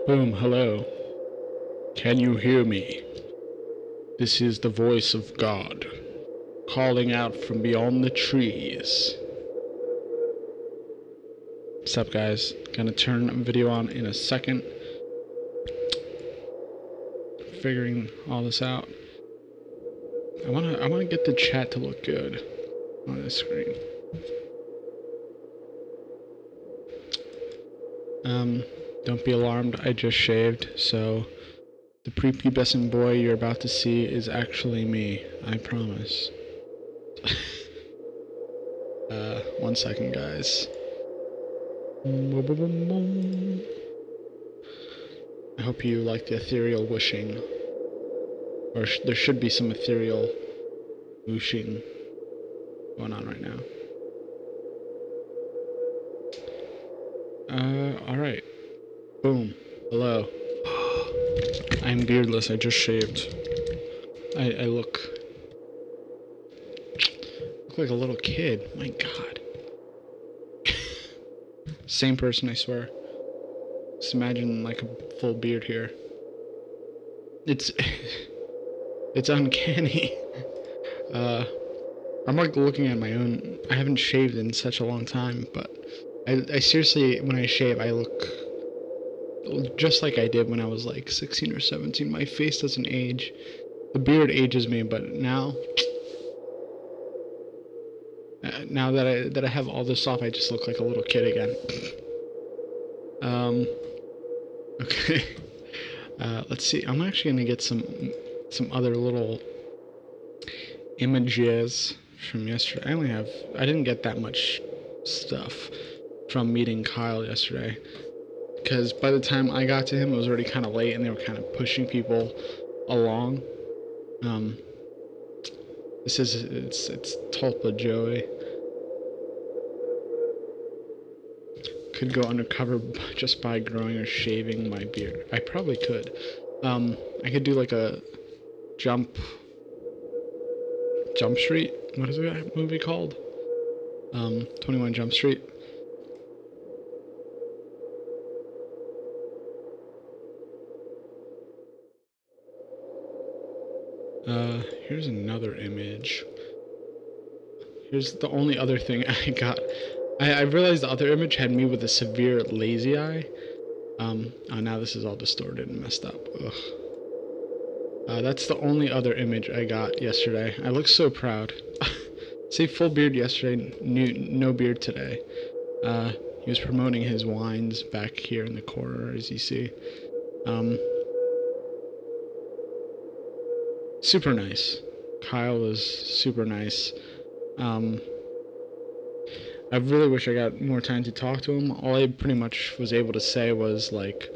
Boom, hello. Can you hear me? This is the voice of God, calling out from beyond the trees. What's up, guys? Gonna turn the video on in a second. Figuring all this out. I wanna get the chat to look good on the screen. Don't be alarmed, I just shaved, so the prepubescent boy you're about to see is actually me, I promise. 1 second, guys. I hope you like the ethereal whooshing. Or there should be some ethereal whooshing going on right now. Alright. Boom. Hello. I'm beardless, I just shaved. I look like a little kid. My god. Same person, I swear. Just imagine like a full beard here. It's uncanny. I'm like looking at my own. I haven't shaved in such a long time, but I seriously, when I shave, I look just like I did when I was like 16 or 17. My face doesn't age. The beard ages me, but now that I have all this off, I just look like a little kid again. Okay. Let's see. I'm actually gonna get some other little images from yesterday. I didn't get that much stuff from meeting Kyle yesterday, because by the time I got to him, it was already kind of late, and they were kind of pushing people along. It's Tulpa Joey. Could go undercover just by growing or shaving my beard. I probably could. I could do like a Jump Street. What is that movie called? 21 Jump Street. Here's another image. Here's the only other thing I got. I realized the other image had me with a severe lazy eye. Oh, now this is all distorted and messed up. Ugh. That's the only other image I got yesterday. I look so proud. See, full beard yesterday, no beard today. He was promoting his wines back here in the corner, as you see. Super nice. Kyle was super nice. I really wish I got more time to talk to him. All I pretty much was able to say was like,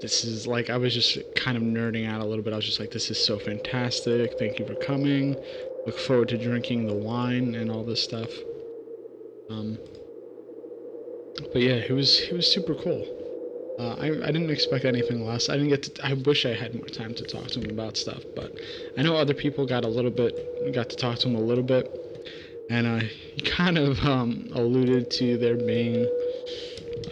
this is like, I was just kind of nerding out a little bit. I was just like, this is so fantastic. Thank you for coming. Look forward to drinking the wine and all this stuff. But yeah, he was super cool. I didn't expect anything less. I wish I had more time to talk to him about stuff, but I know other people got to talk to him a little bit, and he kind of alluded to there being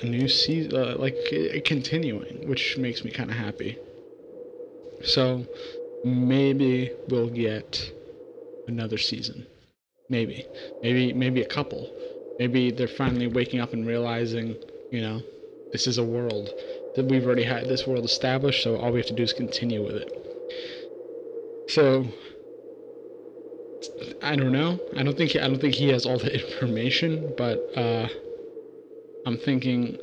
a new season, like continuing, which makes me kind of happy. So maybe we'll get another season. Maybe a couple. Maybe they're finally waking up and realizing, you know, this is a world that we've already had this world established, so all we have to do is continue with it. So I don't know. I don't think he has all the information, but I'm thinking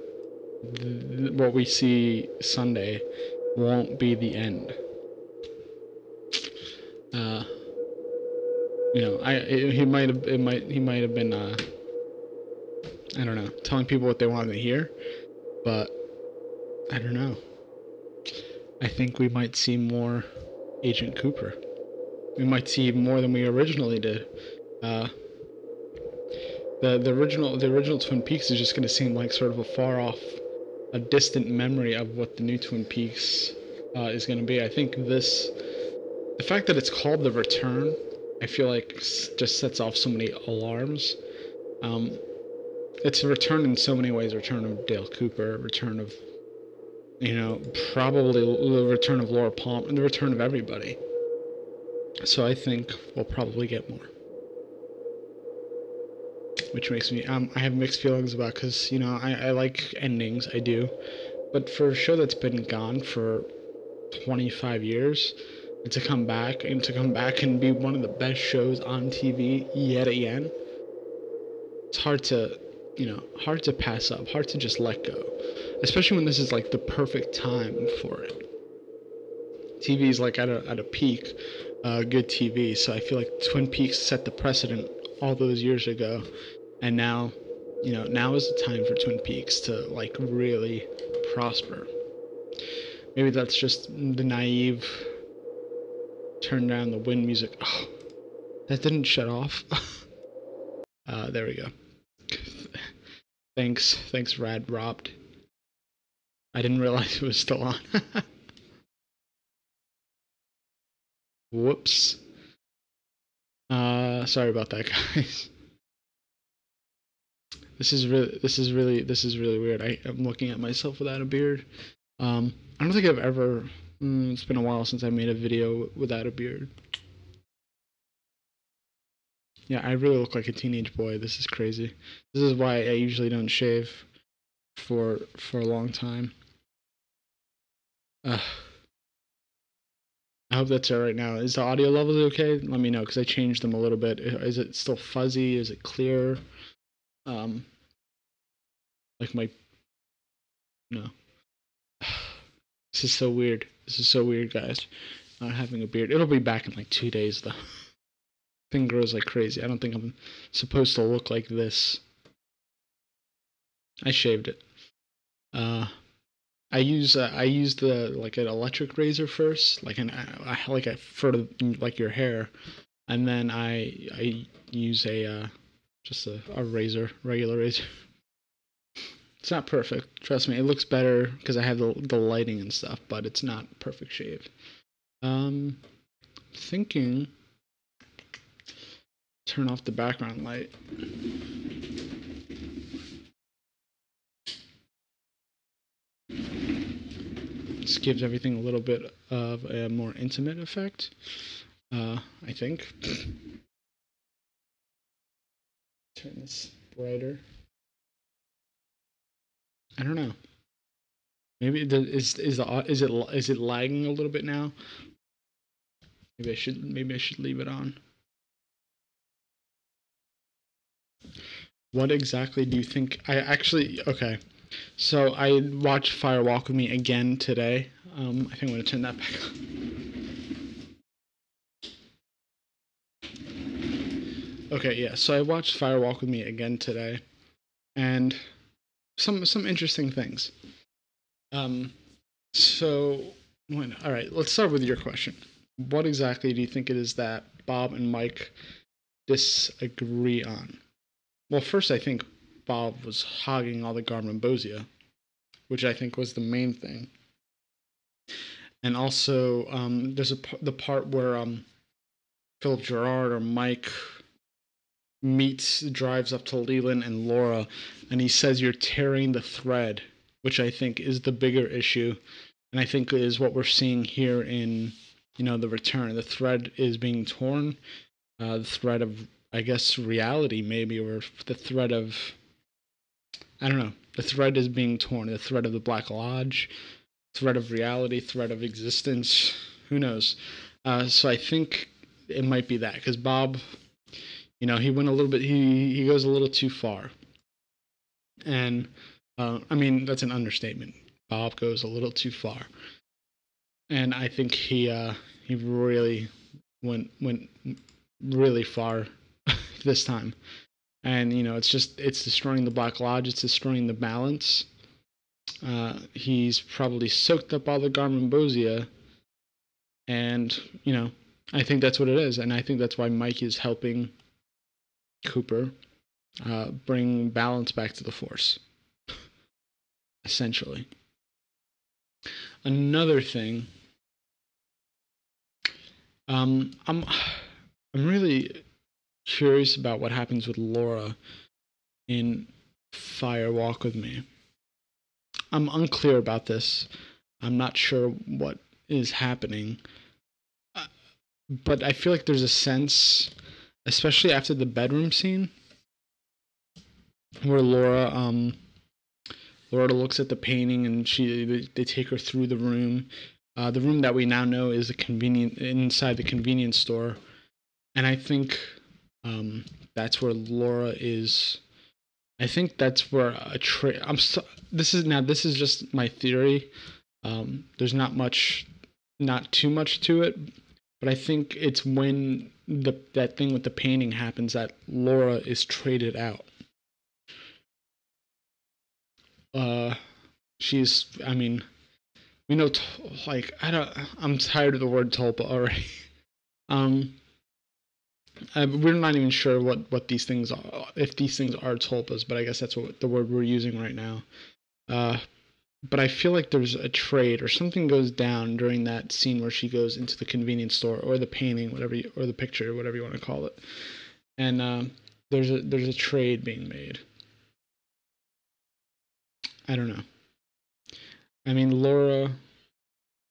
what we see Sunday won't be the end. You know, he might have been I don't know, telling people what they wanted to hear, but I don't know. I think we might see more Agent Cooper. We might see more than we originally did. The original Twin Peaks is just going to seem like sort of a distant memory of what the new Twin Peaks is going to be. I think the fact that it's called The Return, I feel like just sets off so many alarms. It's a return in so many ways. Return of Dale Cooper, return of You know, probably the return of Laura Palmer and the return of everybody. So I think we'll probably get more. Which makes me, I have mixed feelings about, because, you know, I like endings, I do. But for a show that's been gone for 25 years, and to come back and be one of the best shows on TV yet again, it's hard to, you know, hard to pass up, hard to just let go, especially when this is like the perfect time for it. TV is like at a peak, good TV. So I feel like Twin Peaks set the precedent all those years ago, and now, you know, now is the time for Twin Peaks to like really prosper. Maybe that's just the naive turn down the wind music. Oh, that didn't shut off. There we go. Thanks, Rad Robbed. I didn't realize it was still on. Whoops. Sorry about that, guys. This is really weird. I'm looking at myself without a beard. I don't think I've ever. It's been a while since I made a video without a beard. Yeah, I really look like a teenage boy. This is crazy. This is why I usually don't shave for a long time. I hope that's alright now. Is the audio levels okay? Let me know, because I changed them a little bit. Is it still fuzzy? Is it clear? Like my... No. This is so weird. This is so weird, guys. Not having a beard. It'll be back in like 2 days, though. Thing grows like crazy. I don't think I'm supposed to look like this. I shaved it. I use the like an electric razor first, like for like your hair, and then I use a just a razor, regular razor. It's not perfect, trust me. It looks better because I have the lighting and stuff, but it's not perfect shave. Thinking turn off the background light. This gives everything a little bit of a more intimate effect, I think. Turn this brighter. I don't know. Maybe is it lagging a little bit now? Maybe I should leave it on. What exactly do you think? Okay. So I watched Fire Walk with Me again today. I think I'm gonna turn that back on. Okay, yeah. So I watched Fire Walk with Me again today, and some interesting things. So all right, let's start with your question. What exactly do you think it is that Bob and Mike disagree on? Well, first I think Bob was hogging all the Garmonbosia, which I think was the main thing. And also, there's the part where Philip Gerard or Mike drives up to Leland and Laura, and he says you're tearing the thread, which I think is the bigger issue, and I think is what we're seeing here in, you know, the return. The thread is being torn, the thread of, I guess, reality maybe, or the thread of, I don't know. The thread is being torn. The thread of the Black Lodge, thread of reality, thread of existence. Who knows? So I think it might be that, because Bob, you know, he went a little bit. He goes a little too far, and I mean that's an understatement. Bob goes a little too far, and I think he really went really far this time. And you know, it's destroying the Black Lodge. It's destroying the balance. He's probably soaked up all the Garmonbosia, and you know, I think that's what it is, and I think that's why Mike is helping Cooper bring balance back to the Force, essentially. Another thing, I'm really curious about what happens with Laura in Fire Walk with Me. I'm unclear about this. I'm not sure what is happening. But I feel like there's a sense, especially after the bedroom scene, where Laura looks at the painting and they take her through the room that we now know is inside the convenience store, and I think that's where Laura is. I think that's where a trade. This is just my theory. There's not too much to it, but I think it's when that thing with the painting happens that Laura is traded out. I mean, we know, I'm tired of the word tulpa already. We're not even sure what these things are, if these things are tulpas, but I guess that's what the word we're using right now. But I feel like there's a trade or something goes down during that scene where she goes into the convenience store or the painting, or the picture, whatever you want to call it. And there's a trade being made. I don't know. I mean, Laura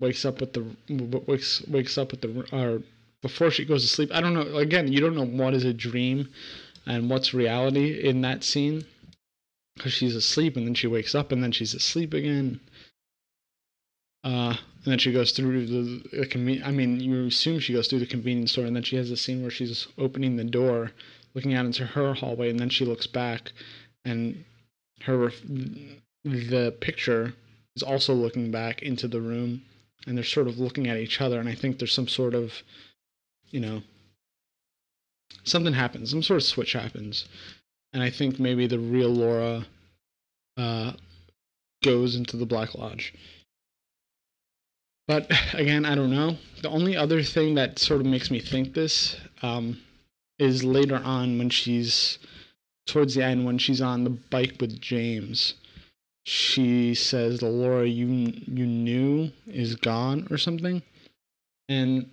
wakes up with or before she goes to sleep. I don't know. Again, you don't know what is a dream and what's reality in that scene, because she's asleep and then she wakes up and then she's asleep again. And then she goes through you assume she goes through the convenience store, and then she has a scene where she's opening the door, looking out into her hallway, and then she looks back, and the picture is also looking back into the room, and they're sort of looking at each other, and I think there's some sort of, something happens, some sort of switch happens, and I think maybe the real Laura goes into the Black Lodge. But again, I don't know. The only other thing that sort of makes me think this is later on when towards the end, when she's on the bike with James, she says the Laura you knew is gone or something. And,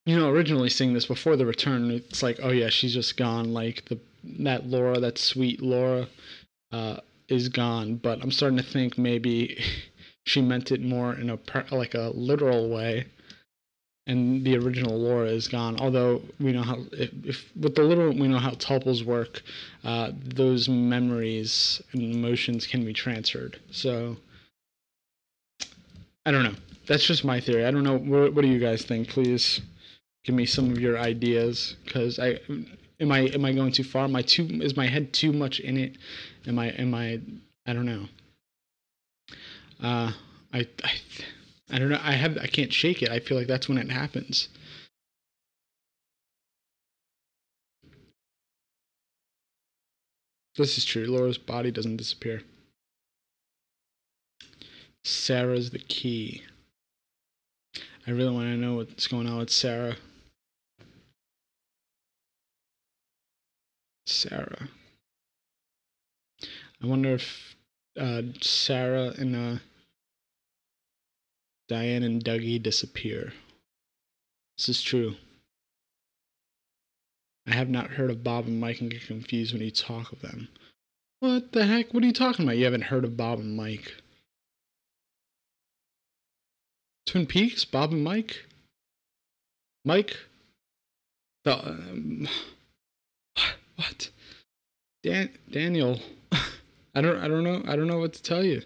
originally seeing this before the return, it's like, oh yeah, she's just gone. Like that Laura, that sweet Laura, is gone. But I'm starting to think maybe she meant it more in a literal way, and the original Laura is gone. Although we know how, if with the literal, we know how tulpas work. Those memories and emotions can be transferred. So I don't know. That's just my theory. I don't know. What do you guys think? Please give me some of your ideas. Because am I going too far? Is my head too much in it? Am I? I don't know. I don't know. I can't shake it. I feel like that's when it happens. This is true. Laura's body doesn't disappear. Sarah's the key. I really want to know what's going on with Sarah. Sarah. I wonder if Sarah and Diane and Dougie disappear. This is true. I have not heard of Bob and Mike and get confused when you talk of them. What the heck? What are you talking about? You haven't heard of Bob and Mike? Twin Peaks? Bob and Mike? Mike? What? Daniel. I don't know. I don't know what to tell you.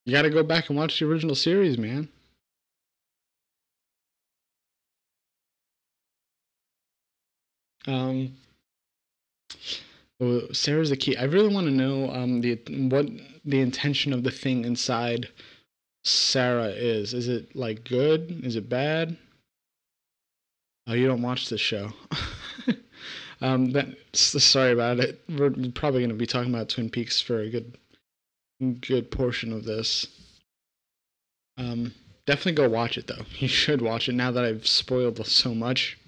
You got to go back and watch the original series, man. Sarah's the key. I really want to know what the intention of the thing inside Sarah is. Is it like good? Is it bad? Oh, you don't watch this show. Sorry about it. We're probably going to be talking about Twin Peaks for a good portion of this. Definitely go watch it though. You should watch it now that I've spoiled so much.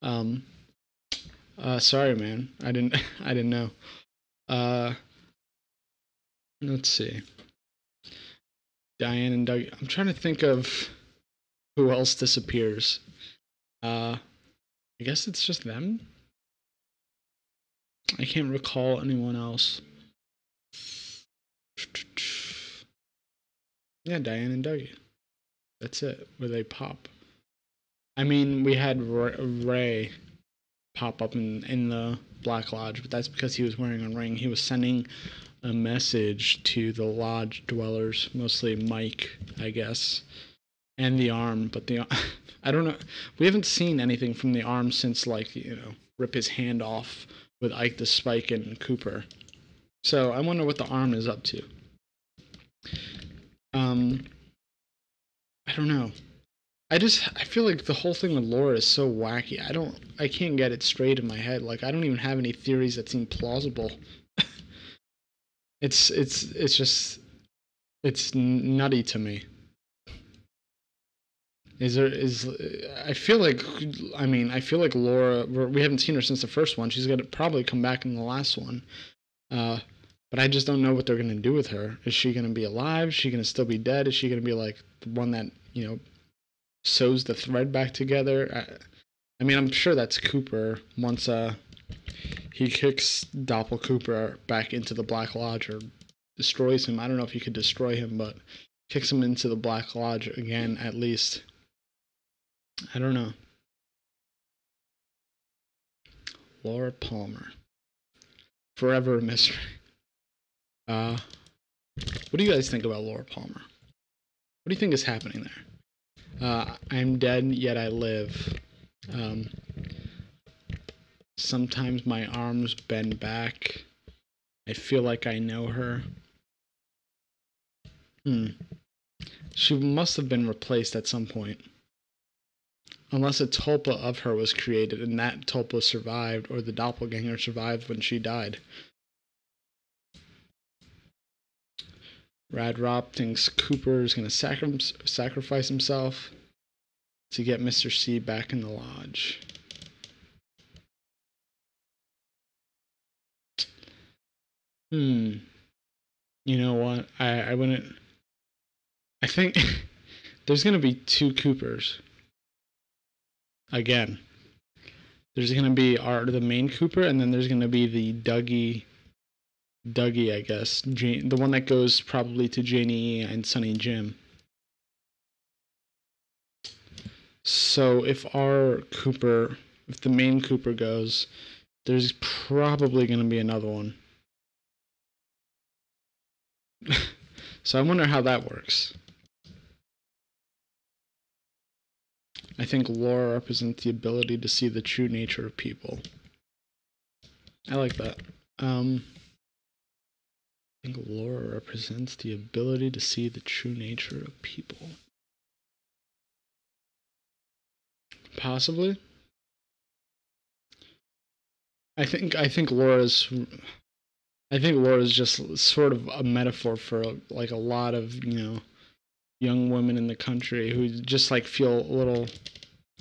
Sorry, man. I didn't know. Let's see. Diane and Doug. I'm trying to think of who else disappears. I guess it's just them. I can't recall anyone else. Yeah, Diane and Dougie. That's it. Where they pop. I mean, we had Ray pop up in the Black Lodge, but that's because he was wearing a ring. He was sending a message to the lodge dwellers, mostly Mike, I guess, and the arm. But the I don't know. We haven't seen anything from the arm since, like, rip his hand off with Ike the Spike and Cooper. So I wonder what the arm is up to. I don't know. I feel like the whole thing with Laura is so wacky. I can't get it straight in my head. Like, I don't even have any theories that seem plausible. It's just it's nutty to me. I feel like Laura, we haven't seen her since the first one. She's gonna probably come back in the last one. But I just don't know what they're gonna do with her. Is she gonna be alive? Is she gonna still be dead? Is she gonna be like the one that sews the thread back together? I mean, I'm sure that's Cooper once he kicks Doppel Cooper back into the Black Lodge or destroys him. I don't know if he could destroy him, but kicks him into the Black Lodge again at least. I don't know. Laura Palmer. Forever a mystery. What do you guys think about Laura Palmer? What do you think is happening there? I'm dead, yet I live. Sometimes my arms bend back. I feel like I know her. She must have been replaced at some point. Unless a tulpa of her was created and that tulpa survived, or the doppelganger survived when she died. Rad Rob thinks Cooper is going to sacrifice himself to get Mr. C back in the lodge. You know what? I wouldn't. I think there's going to be two Coopers. Again. There's going to be the main Cooper, and then there's going to be the Dougie, I guess. The one that goes probably to Janey-E and Sonny Jim. So if the main Cooper goes, there's probably going to be another one. So I wonder how that works. I think Laura represents the ability to see the true nature of people. I like that. I think Laura represents the ability to see the true nature of people. Possibly. I think Laura's just sort of a metaphor for like a lot of young women in the country who just like feel a little.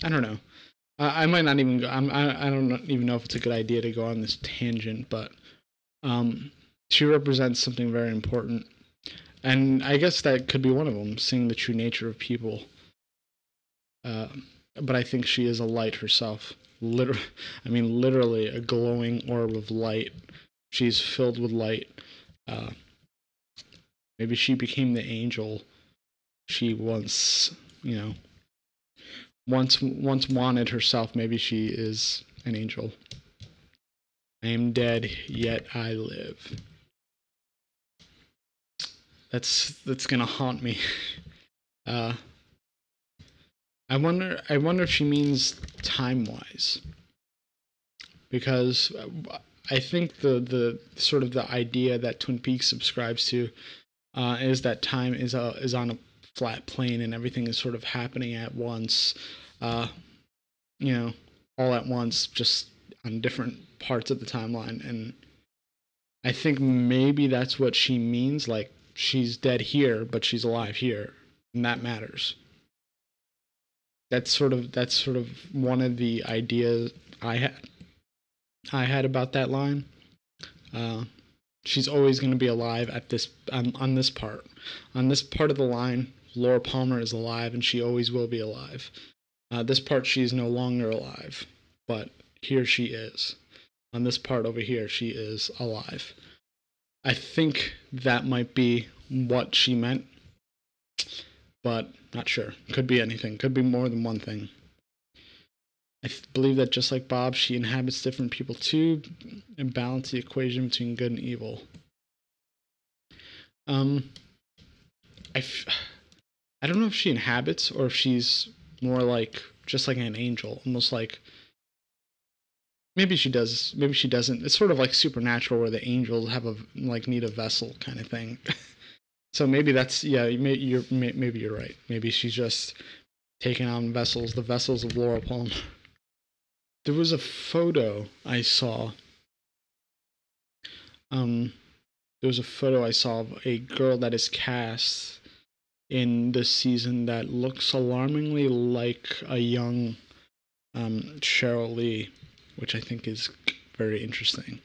I don't know. I might not even go. I don't even know if it's a good idea to go on this tangent, but she represents something very important, and I guess that could be one of them, seeing the true nature of people. But I think she is a light herself. Literally a glowing orb of light. She's filled with light. Maybe she became the angel she once wanted herself. Maybe she is an angel. I am dead, yet I live. That's gonna haunt me. I wonder if she means time-wise, because I think the sort of the idea that Twin Peaks subscribes to is that time is on a flat plane and everything is sort of happening at once, all at once, just on different parts of the timeline. And I think maybe that's what she means, like she's dead here, but she's alive here, and that matters. That's sort of one of the ideas I had about that line. She's always going to be alive at this on this part. On this part of the line, Laura Palmer is alive, and she always will be alive. This part, she's no longer alive, but here she is. On this part over here, she is alive. I think that might be what she meant. but not sure. Could be anything. Could be more than one thing. I believe that just like Bob, she inhabits different people too, and balance the equation between good and evil. Um, I don't know if she inhabits or if she's more like just like an angel, almost like maybe she does, maybe she doesn't. It's sort of like Supernatural where the angels have a like need a vessel kind of thing. So maybe that's maybe you're right. Maybe she's just taking on vessels, the vessels of Laura Palmer. There was a photo I saw. Um, there was a photo I saw of a girl that is cast in this season that looks alarmingly like a young Cheryl Lee, which I think is very interesting.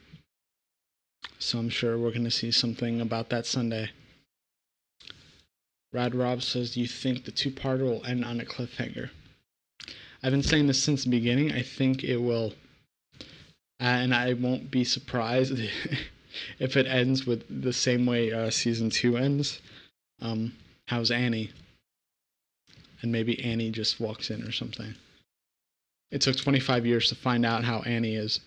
So I'm sure we're going to see something about that Sunday. Rad Rob says, do you think the two-parter will end on a cliffhanger? I've been saying this since the beginning. I think it will. And I won't be surprised if it ends with the same way season 2 ends. How's Annie? And maybe Annie just walks in or something. It took 25 years to find out how Annie is.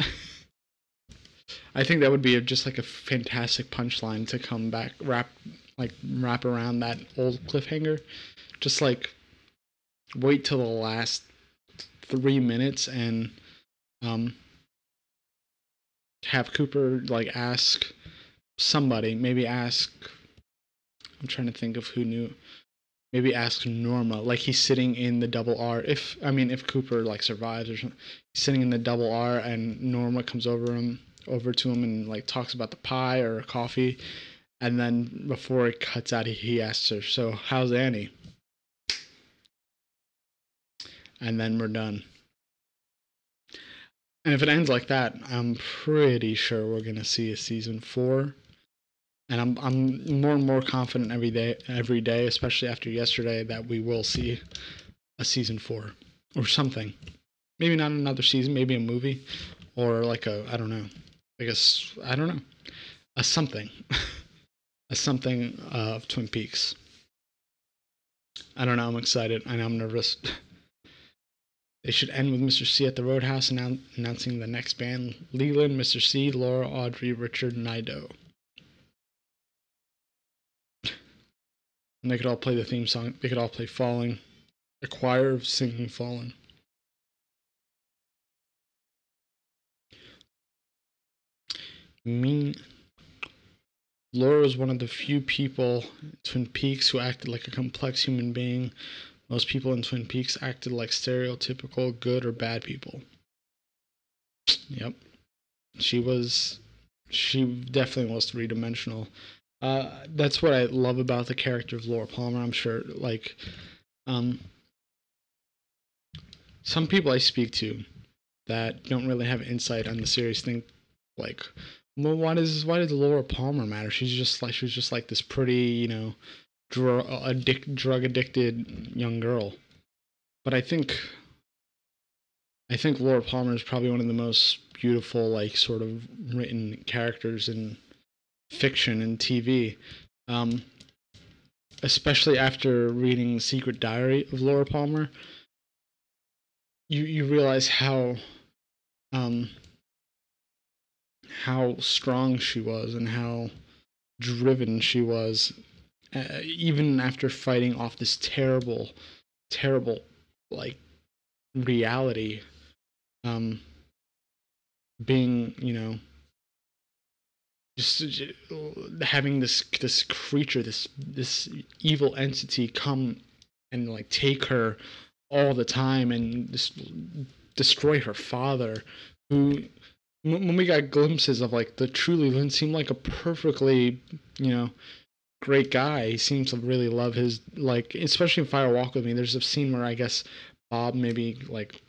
I think that would be just like a fantastic punchline to come back, wrap around that old cliffhanger. Just like wait till the last 3 minutes and have Cooper like ask somebody, maybe ask, I'm trying to think of who knew, maybe ask Norma, like he's sitting in the double R, if Cooper like survives or something, he's sitting in the double R and Norma comes over to him and like talks about the pie or coffee, and then before it cuts out he asks her, so how's Annie? And then we're done. And if it ends like that, I'm pretty sure we're gonna see a season 4. And I'm more and more confident every day, especially after yesterday, that we will see a season 4 or something. Maybe not another season, maybe a movie, or like a something, a something of Twin Peaks. I don't know. I'm excited. I know I'm nervous. They should end with Mr. C at the Roadhouse announcing the next band: Leland, Mr. C, Laura, Audrey, Richard, Nido. And they could all play the theme song. They could all play Falling. A choir of singing Falling. Laura was one of the few people in Twin Peaks who acted like a complex human being. Most people in Twin Peaks acted like stereotypical good or bad people. Yep. She definitely was three-dimensional. That's what I love about the character of Laura Palmer. I'm sure, like, some people I speak to that don't really have insight on the series think, like, well, why does Laura Palmer matter? She was just like this pretty, drug addicted young girl. But I think Laura Palmer is probably one of the most beautiful, like, sort of written characters in fiction and TV. Especially after reading Secret Diary of Laura Palmer, you realize how strong she was and how driven she was, even after fighting off this terrible, like, reality. Being, just having this creature, this evil entity come and like take her all the time and just destroy her father, who, when we got glimpses of like the truly Lynch, seemed like a perfectly, great guy. He seems to really love his, like, especially in Fire Walk with Me, there's a scene where I guess Bob maybe like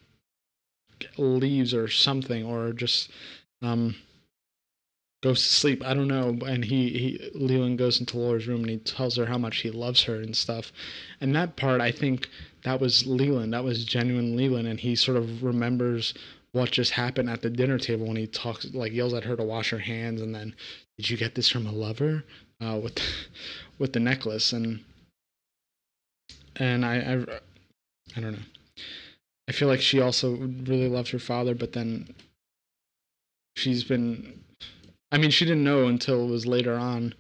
leaves or something, or just goes to sleep, I don't know, and Leland goes into Laura's room and he tells her how much he loves her and stuff. And that part, I think that was Leland, that was genuine Leland, and he sort of remembers what just happened at the dinner table when he talks, like, yells at her to wash her hands, and then, did you get this from a lover? With the necklace. And And I don't know. I feel like she also really loved her father, but then she's been. I mean, she didn't know until it was later on.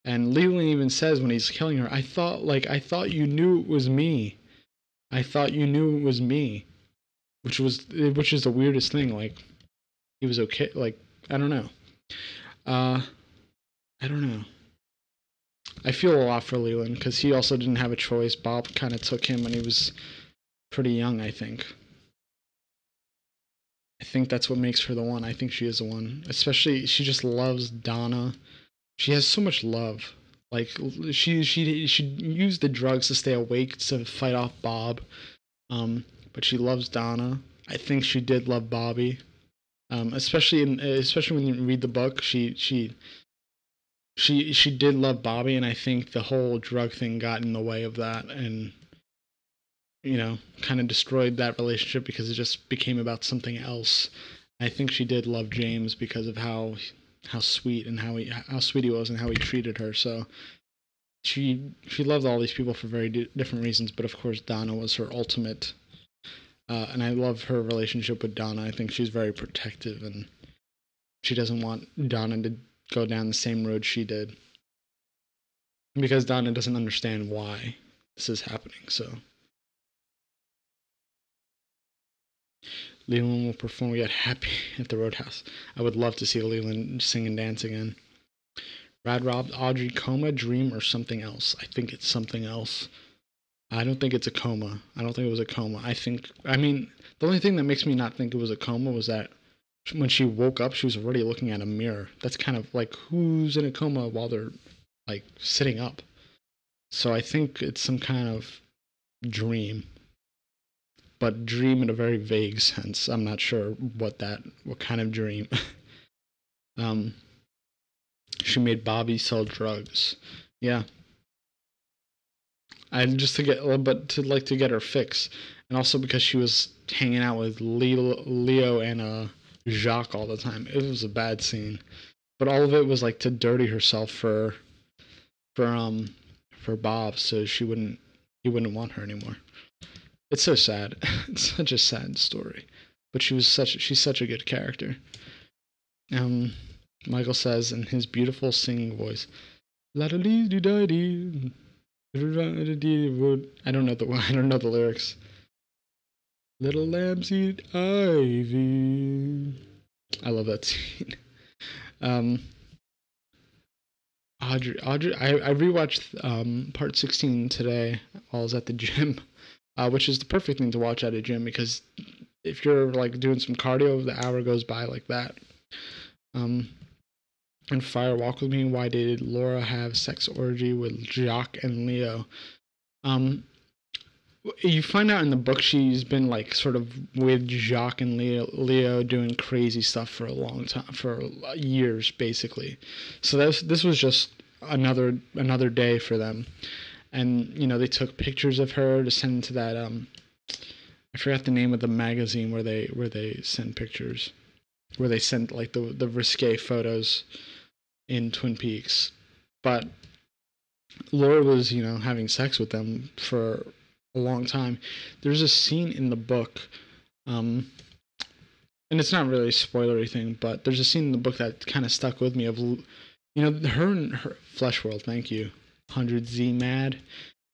And Leland even says when he's killing her, I thought you knew it was me. I thought you knew it was me, which is the weirdest thing. Like, he was okay. Like, I don't know. I don't know. I feel a lot for Leland because he also didn't have a choice. Bob kind of took him when he was pretty young, I think. I think that's what makes her the one. I think she is the one. Especially, she just loves Donna. She has so much love. Like, she used the drugs to stay awake to fight off Bob. But she loves Donna. I think she did love Bobby. Especially when you read the book, she did love Bobby, and I think the whole drug thing got in the way of that, and kind of destroyed that relationship because it just became about something else. I think she did love James because of how sweet and how sweet he was and how he treated her. So she loved all these people for very different reasons, but of course Donna was her ultimate. And I love her relationship with Donna. I think she's very protective, and she doesn't want Donna to go down the same road she did, because Donna doesn't understand why this is happening. So Leland will perform Get Happy at the Roadhouse. I would love to see Leland sing and dance again. Rad Rob, Audrey, coma, dream, or something else. I think it's something else. I don't think it's a coma. I don't think it was a coma. I mean, the only thing that makes me not think it was a coma was that when she woke up, she was already looking at a mirror. That's kind of like, who's in a coma while they're, like, sitting up? So I think it's some kind of dream. But dream in a very vague sense. I'm not sure what kind of dream. She made Bobby sell drugs. Yeah. And just to get her fix, and also because she was hanging out with Leo and Jacques all the time. It was a bad scene, but all of it was like to dirty herself for Bob, so he wouldn't want her anymore. It's so sad. It's such a sad story, but she's such a good character. Michael says in his beautiful singing voice, "La da dee dee da dee." I don't know the lyrics. Little lambs eat ivy. I love that scene. Audrey. I rewatched part 16 today while I was at the gym, which is the perfect thing to watch at a gym because if you're like doing some cardio, the hour goes by like that. And Fire Walk With Me, why did Laura have sex orgy with Jacques and Leo? You find out in the book she's been like sort of with Jacques and Leo doing crazy stuff for a long time, for years basically. So this was just another day for them, and they took pictures of her to send to that I forgot the name of the magazine where they send pictures, where they sent like the risque photos in Twin Peaks. But Laura was, having sex with them for a long time. There's a scene in the book, and it's not really a spoilery thing, but there's a scene in the book that kind of stuck with me of, her and her Flesh World, thank you, 100Z Mad.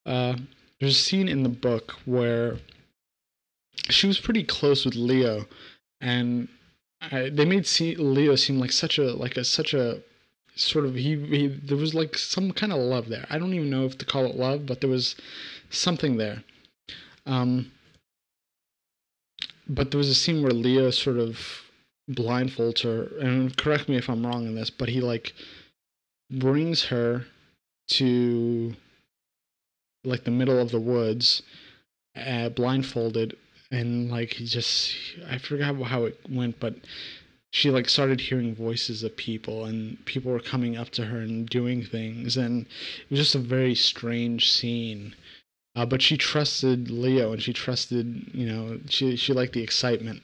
There's a scene in the book where she was pretty close with Leo, and they made Leo seem like such a sort of he there was like some kind of love there. I don't even know if to call it love, but there was something there. But there was a scene where Leo sort of blindfolds her, and correct me if I'm wrong in this, but he like brings her to like the middle of the woods, blindfolded, and like I forgot how it went, but she like started hearing voices of people, and people were coming up to her and doing things, and it was just a very strange scene. But she trusted Leo, and she trusted, she liked the excitement.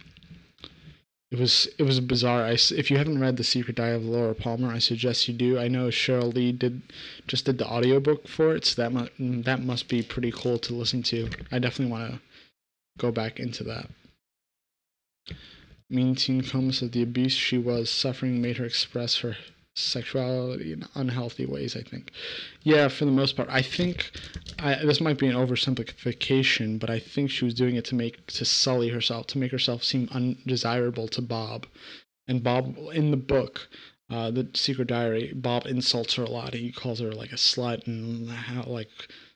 it was bizarre. If you haven't read The Secret Diary of Laura Palmer, I suggest you do. I know Cheryl Lee did the audiobook for it, so that must be pretty cool to listen to. I definitely want to go back into that. Mean Teen Coma says the abuse she was suffering made her express her sexuality in unhealthy ways, I think. Yeah, for the most part. I think this might be an oversimplification, but I think she was doing it to sully herself, to make herself seem undesirable to Bob. And Bob, in the book, The Secret Diary, Bob insults her a lot. He calls her like a slut and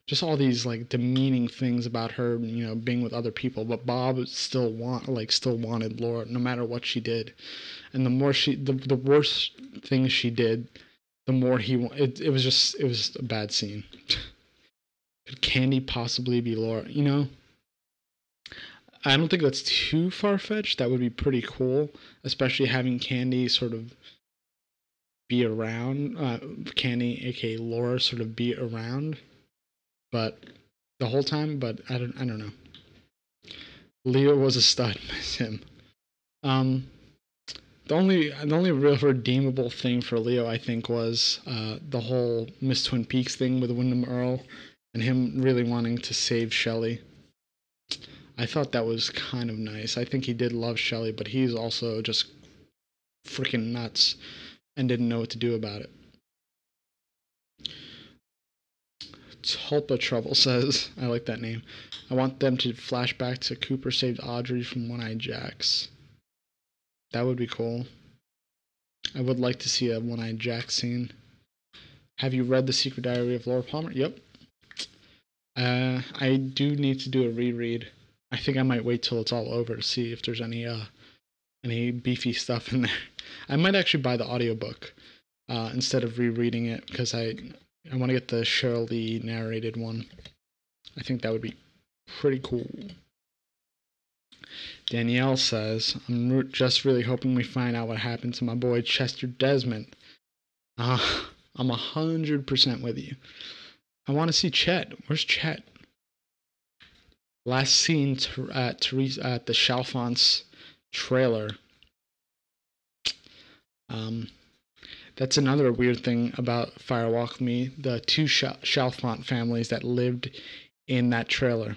just all these like demeaning things about her, being with other people. But Bob still wanted Laura no matter what she did. And the worse things she did, the more it was a bad scene. Could Candy possibly be Laura? I don't think that's too far-fetched. That would be pretty cool, especially having Candy sort of be around, Candy, aka Laura, sort of be around, but the whole time. But I don't know. Leo was a stud, miss him. The only real redeemable thing for Leo, I think, was the whole Miss Twin Peaks thing with Wyndham Earl, and him really wanting to save Shelley. I thought that was kind of nice. I think he did love Shelley, but he's also just freaking nuts and didn't know what to do about it. Tulpa Trouble says, I like that name, I want them to flash back to Cooper saved Audrey from One-Eyed Jacks. That would be cool. I would like to see a One-Eyed Jack scene. Have you read The Secret Diary of Laura Palmer? Yep. I do need to do a reread. I think I might wait till it's all over to see if there's any beefy stuff in there. I might actually buy the audiobook instead of rereading it, because I want to get the Cheryl Lee narrated one. I think that would be pretty cool. Danielle says, I'm just really hoping we find out what happened to my boy Chester Desmond. I'm 100% with you. I want to see Chet. Where's Chet? Last seen at the Chalfonts trailer. That's another weird thing about Firewalk with Me. The two Chalfont families that lived in that trailer.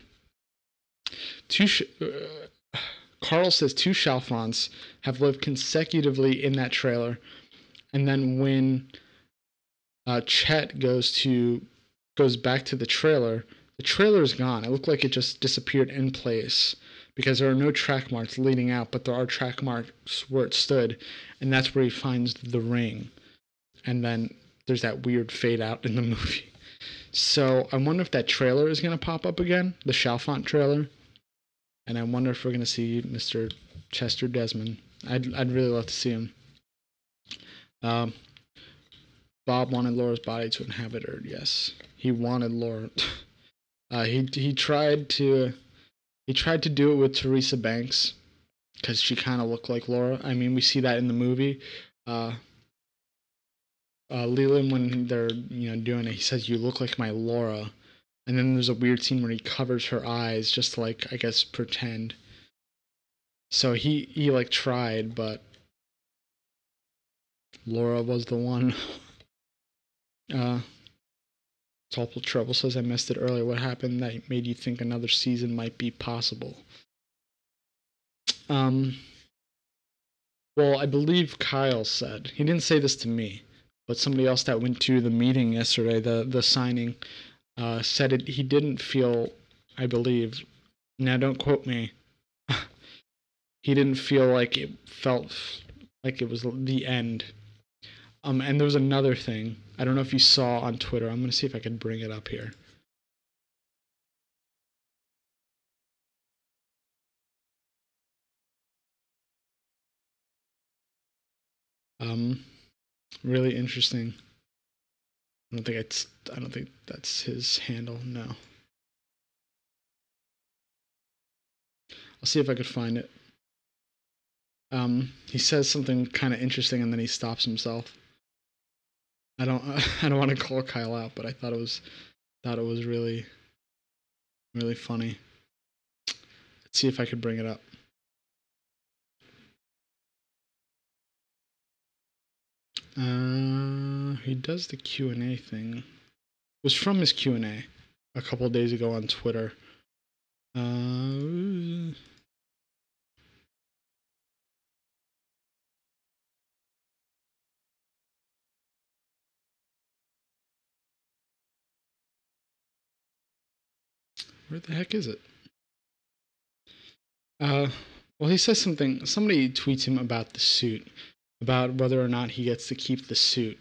Carl says two Chalfonts have lived consecutively in that trailer, and then when Chet goes back to the trailer is gone. It looked like it just disappeared in place because there are no track marks leading out, but there are track marks where it stood, and that's where he finds the ring. And then there's that weird fade out in the movie. So I wonder if that trailer is going to pop up again, the Chalfont trailer. And I wonder if we're going to see Mr. Chester Desmond. I'd really love to see him. Bob wanted Laura's body to inhabit her. Yes, he wanted Laura. He tried to do it with Teresa Banks because she kind of looked like Laura. I mean, we see that in the movie. Leland, when they're doing it, he says, "You look like my Laura," and then there's a weird scene where he covers her eyes just to, like, I guess, pretend. So he like tried, but Laura was the one. Tulpa Trouble says, I missed it earlier. What happened that made you think another season might be possible? Well, I believe Kyle said, he didn't say this to me, but somebody else that went to the meeting yesterday, the signing, said he didn't feel, I believe, now don't quote me, he didn't feel like it felt like it was the end. And there was another thing. I don't know if you saw on Twitter. I'm going to see if I can bring it up here. Really interesting. I don't think that's his handle. No. I'll see if I could find it. He says something kind of interesting and then he stops himself. I don't want to call Kyle out, but I thought it was really, really funny. Let's see if I could bring it up. He does the Q&A thing. It was from his Q&A a couple of days ago on Twitter. Where the heck is it? Well, he says something. Somebody tweets him about the suit, about whether or not he gets to keep the suit.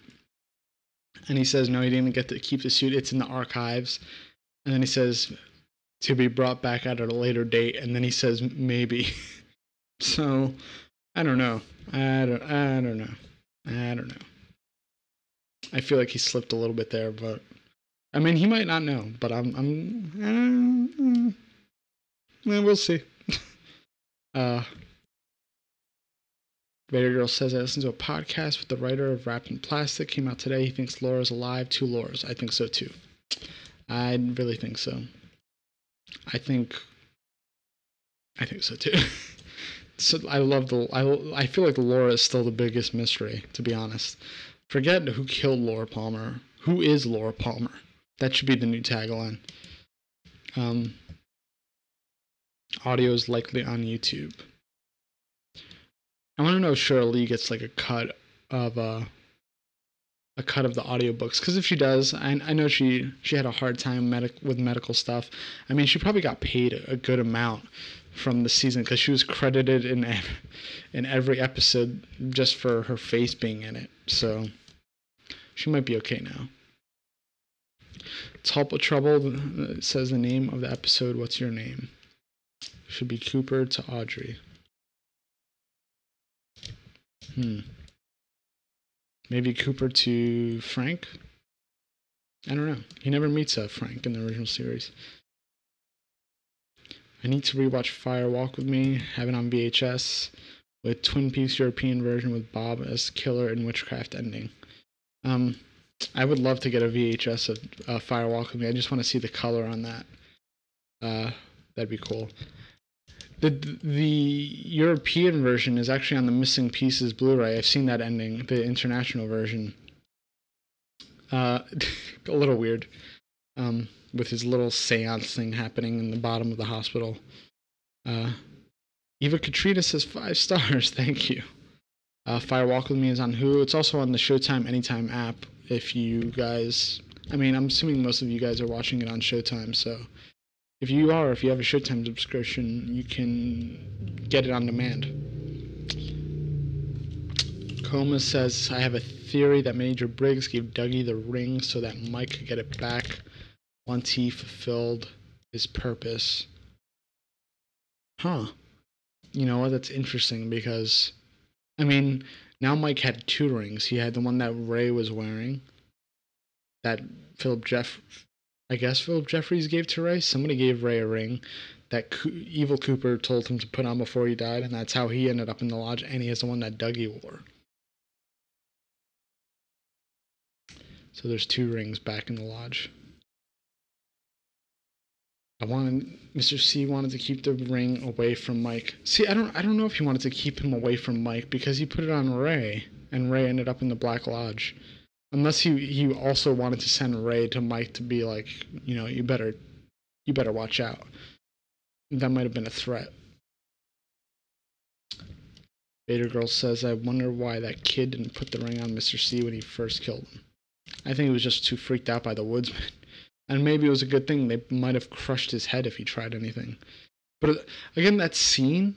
And he says, no, he didn't get to keep the suit. It's in the archives. And then he says, to be brought back at a later date. And then he says, maybe. So, I don't know. I don't know. I feel like he slipped a little bit there, but I mean, he might not know, but we'll see. Vader Girl says, I listened to a podcast with the writer of Wrapped in Plastic. Came out today. He thinks Laura's alive. 2 Lauras. I think so too. I really think so. I think so too. So I feel like Laura is still the biggest mystery, to be honest. Forget who killed Laura Palmer. Who is Laura Palmer? That should be the new tagline. Audio is likely on YouTube. I want to know if Cheryl Lee gets like a cut of the audiobooks, because if she does, I know she had a hard time with medical stuff. I mean, she probably got paid a good amount from the season, because she was credited in every episode just for her face being in it. So she might be okay now. Tulpa Trouble says the name of the episode. What's your name? Should be Cooper to Audrey. Maybe Cooper to Frank? I don't know. He never meets Frank in the original series. I need to rewatch Fire Walk with Me. Have it on VHS with Twin Peaks European version with Bob as killer and witchcraft ending. I would love to get a VHS of Fire Walk with Me. I just want to see the color on that. That'd be cool. The European version is actually on the Missing Pieces Blu-ray. I've seen that ending, the international version. A little weird, with his little seance thing happening in the bottom of the hospital. Eva Katrina says 5 stars. Thank you. Fire Walk With Me is on Hulu. It's also on the Showtime Anytime app. If you guys, I mean, I'm assuming most of you guys are watching it on Showtime, so if you have a Showtime subscription, you can get it on demand. Coma says, I have a theory that Major Briggs gave Dougie the ring so that Mike could get it back once he fulfilled his purpose. Huh. You know what? That's interesting because, I mean, now Mike had 2 rings. He had the one that Ray was wearing, that Philip Jeffries gave to Ray. Somebody gave Ray a ring that Evil Cooper told him to put on before he died, and that's how he ended up in the lodge, and he has the one that Dougie wore. So there's 2 rings back in the lodge. Mr. C wanted to keep the ring away from Mike. See, I don't know if he wanted to keep him away from Mike because he put it on Ray, and Ray ended up in the Black Lodge. Unless he also wanted to send Ray to Mike to be like, you know, you better watch out. That might have been a threat. Vader Girl says, I wonder why that kid didn't put the ring on Mr. C when he first killed him. I think he was just too freaked out by the woodsman. And maybe it was a good thing. They might have crushed his head if he tried anything. But again, that scene,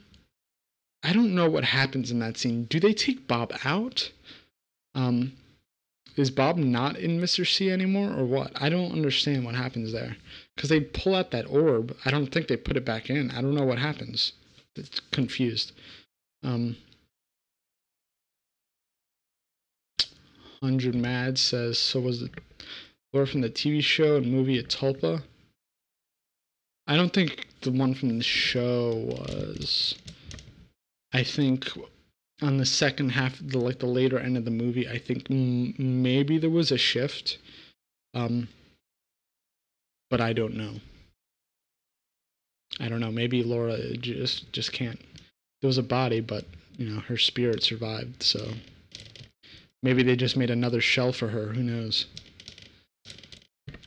I don't know what happens in that scene. Do they take Bob out? Is Bob not in Mr. C anymore or what? I don't understand what happens there. Because they pull out that orb. I don't think they put it back in. I don't know what happens. It's confused. 100 Mad says, so was the Laura from the TV show and movie a tulpa? I don't think the one from the show was. I think on the second half, the later end of the movie, I think maybe there was a shift. But I don't know. Maybe Laura just can't. There was a body, but you know her spirit survived. So Maybe they just made another shell for her. Who knows?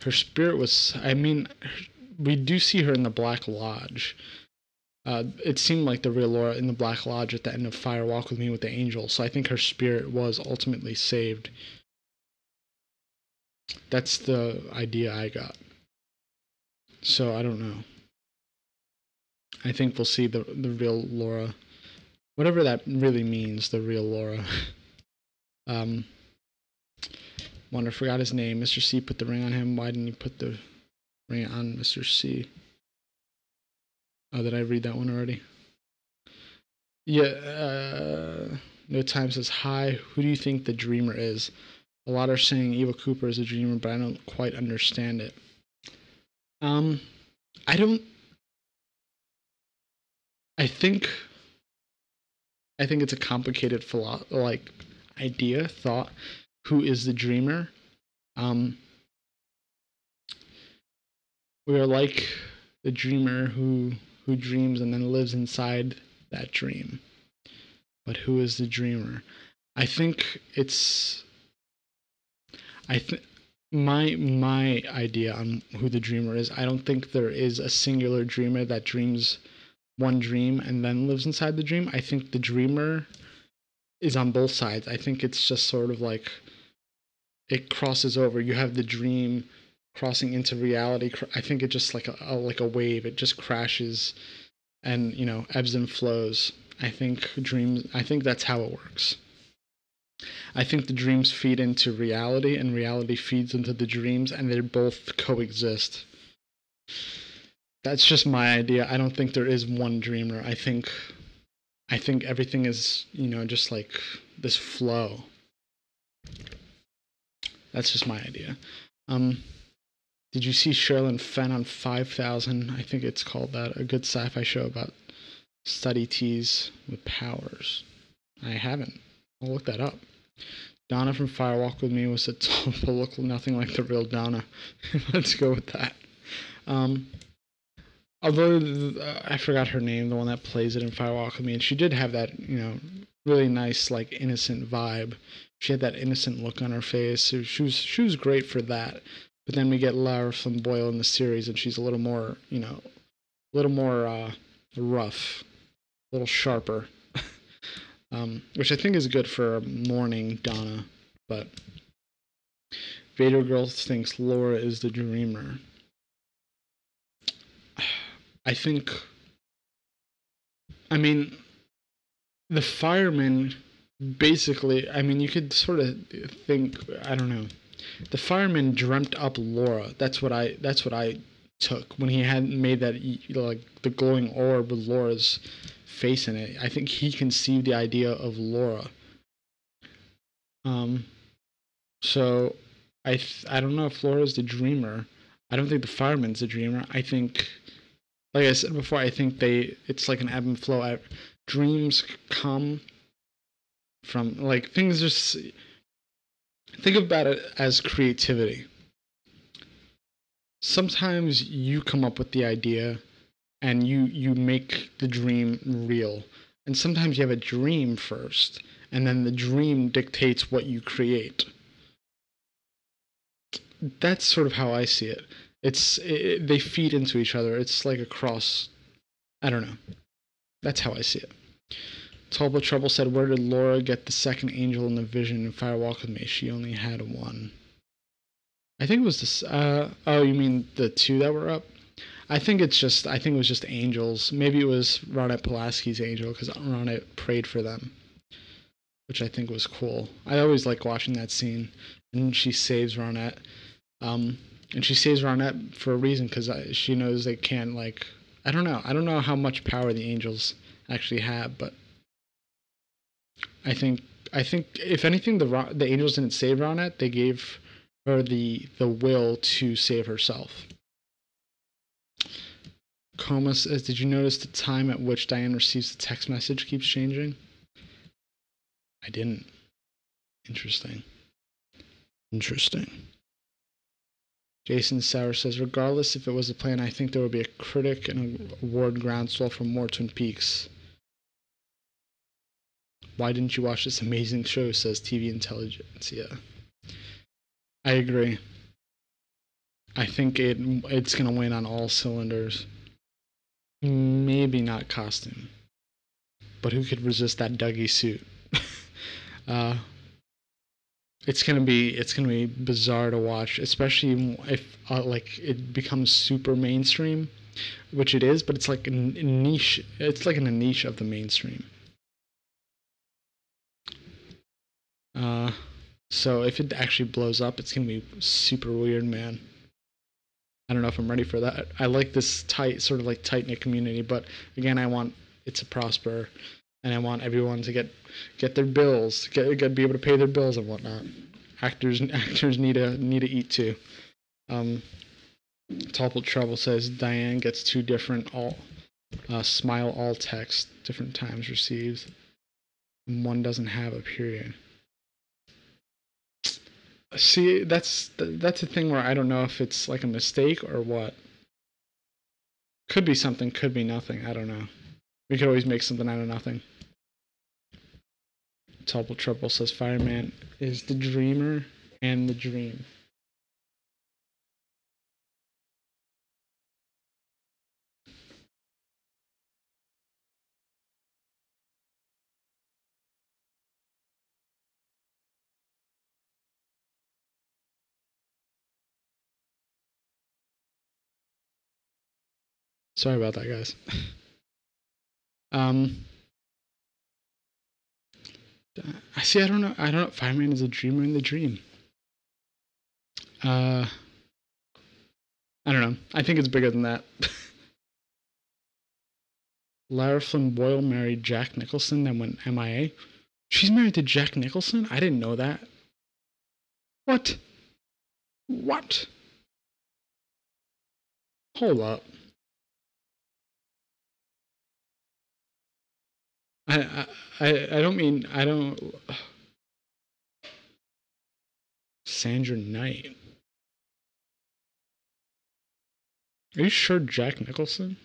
Her spirit was... I mean, we do see her in the Black Lodge. It seemed like the real Laura in the Black Lodge at the end of Fire Walk With Me with the angel. So I think her spirit was ultimately saved. That's the idea I got. So I don't know. I think we'll see the real Laura. Whatever that really means, the real Laura. Wonder, forgot his name. Mr. C put the ring on him. Why didn't he put the ring on Mr. C? Oh, did I read that one already? Yeah, No Time says, hi, who do you think the dreamer is? A lot are saying Eva Cooper is a dreamer, but I don't quite understand it. I think it's a complicated idea, thought. Who is the dreamer? We are like the dreamer who dreams and then lives inside that dream. But who is the dreamer? I think it's... my idea on who the dreamer is, I don't think there is a singular dreamer that dreams one dream and then lives inside the dream. I think the dreamer is on both sides. I think it's just sort of like it crosses over. You have the dream crossing into reality. I think it just like a wave. It just crashes and, you know, ebbs and flows. I think that's how it works. I think the dreams feed into reality and reality feeds into the dreams, and they both coexist. That's just my idea. I don't think there is one dreamer. I think everything is, you know, just like this flow. That's just my idea. Did you see Sherilyn Fenn on 5000? I think it's called that. A good sci-fi show about study teas with powers. I haven't. I'll look that up. Donna from Fire Walk With Me was a tall, but looked nothing like the real Donna. Let's go with that. Although I forgot her name, the one that plays it in Fire Walk With Me, and she did have that, you know, really nice, like, innocent vibe. She had that innocent look on her face. So she was great for that. But then we get Lara Flynn Boyle in the series, and she's a little more, you know, a little more rough, a little sharper. Which I think is good for a morning Donna. But Vader Girl thinks Laura is the dreamer. I mean, the firemen basically, I mean, you could sort of think, I don't know. The fireman dreamt up Laura. That's what I took when he had made that, you know, like the glowing orb with Laura's face in it. I think he conceived the idea of Laura. So I don't know if Laura's the dreamer. I don't think the fireman's the dreamer. I think, like I said before, I think it's like an ebb and flow. Dreams come from, like, things just, think about it as creativity. Sometimes you come up with the idea and you make the dream real. And sometimes you have a dream first, and then the dream dictates what you create. That's sort of how I see it. They feed into each other. It's like a cross. I don't know. That's how I see it. Tall but Trouble said, where did Laura get the second angel in the vision in Fire Walk With Me? She only had one. I think it was this. Oh, you mean the two that were up? I think it was just angels. Maybe it was Ronette Pulaski's angel, because Ronette prayed for them, which I think was cool. I always like watching that scene, and she saves Ronette. And she saves Ronette for a reason, because she knows they can't, like, I don't know how much power the angels actually have, but I think if anything, the angels didn't save Ronette. They gave her the will to save herself. Coma says, did you notice the time at which Diane receives the text message keeps changing? I didn't. Interesting. Jason Sauer says, regardless if it was a plan, I think there would be a critic and award groundswell for more Twin Peaks. Why didn't you watch this amazing show, says TV Intelligentsia. I agree. I think it's going to win on all cylinders. Maybe not costume. But who could resist that Dougie suit? It's gonna be bizarre to watch, especially if like it becomes super mainstream, which it is, but it's like a niche. It's like in a niche of the mainstream. So if it actually blows up, it's gonna be super weird, man. I don't know if I'm ready for that. I like this sort of like tight knit community, but again, I want it to prosper, and I want everyone to get their bills, be able to pay their bills and whatnot. Actors need to eat too. Topple Trouble says Diane gets two different smile all text, different times received. And one doesn't have a period. See, that's a thing where I don't know if it's like a mistake or what. Could be something, could be nothing. I don't know. We could always make something out of nothing. Topple Trouble says Fireman is the dreamer and the dream. Sorry about that, guys. I see. I don't know. Fireman is a dreamer in the dream. I don't know. I think it's bigger than that. Lara Flynn Boyle married Jack Nicholson, then went MIA. She's married to Jack Nicholson? I didn't know that. What? What? Hold up. I don't mean, I don't... Sandra Knight. Are you sure Jack Nicholson?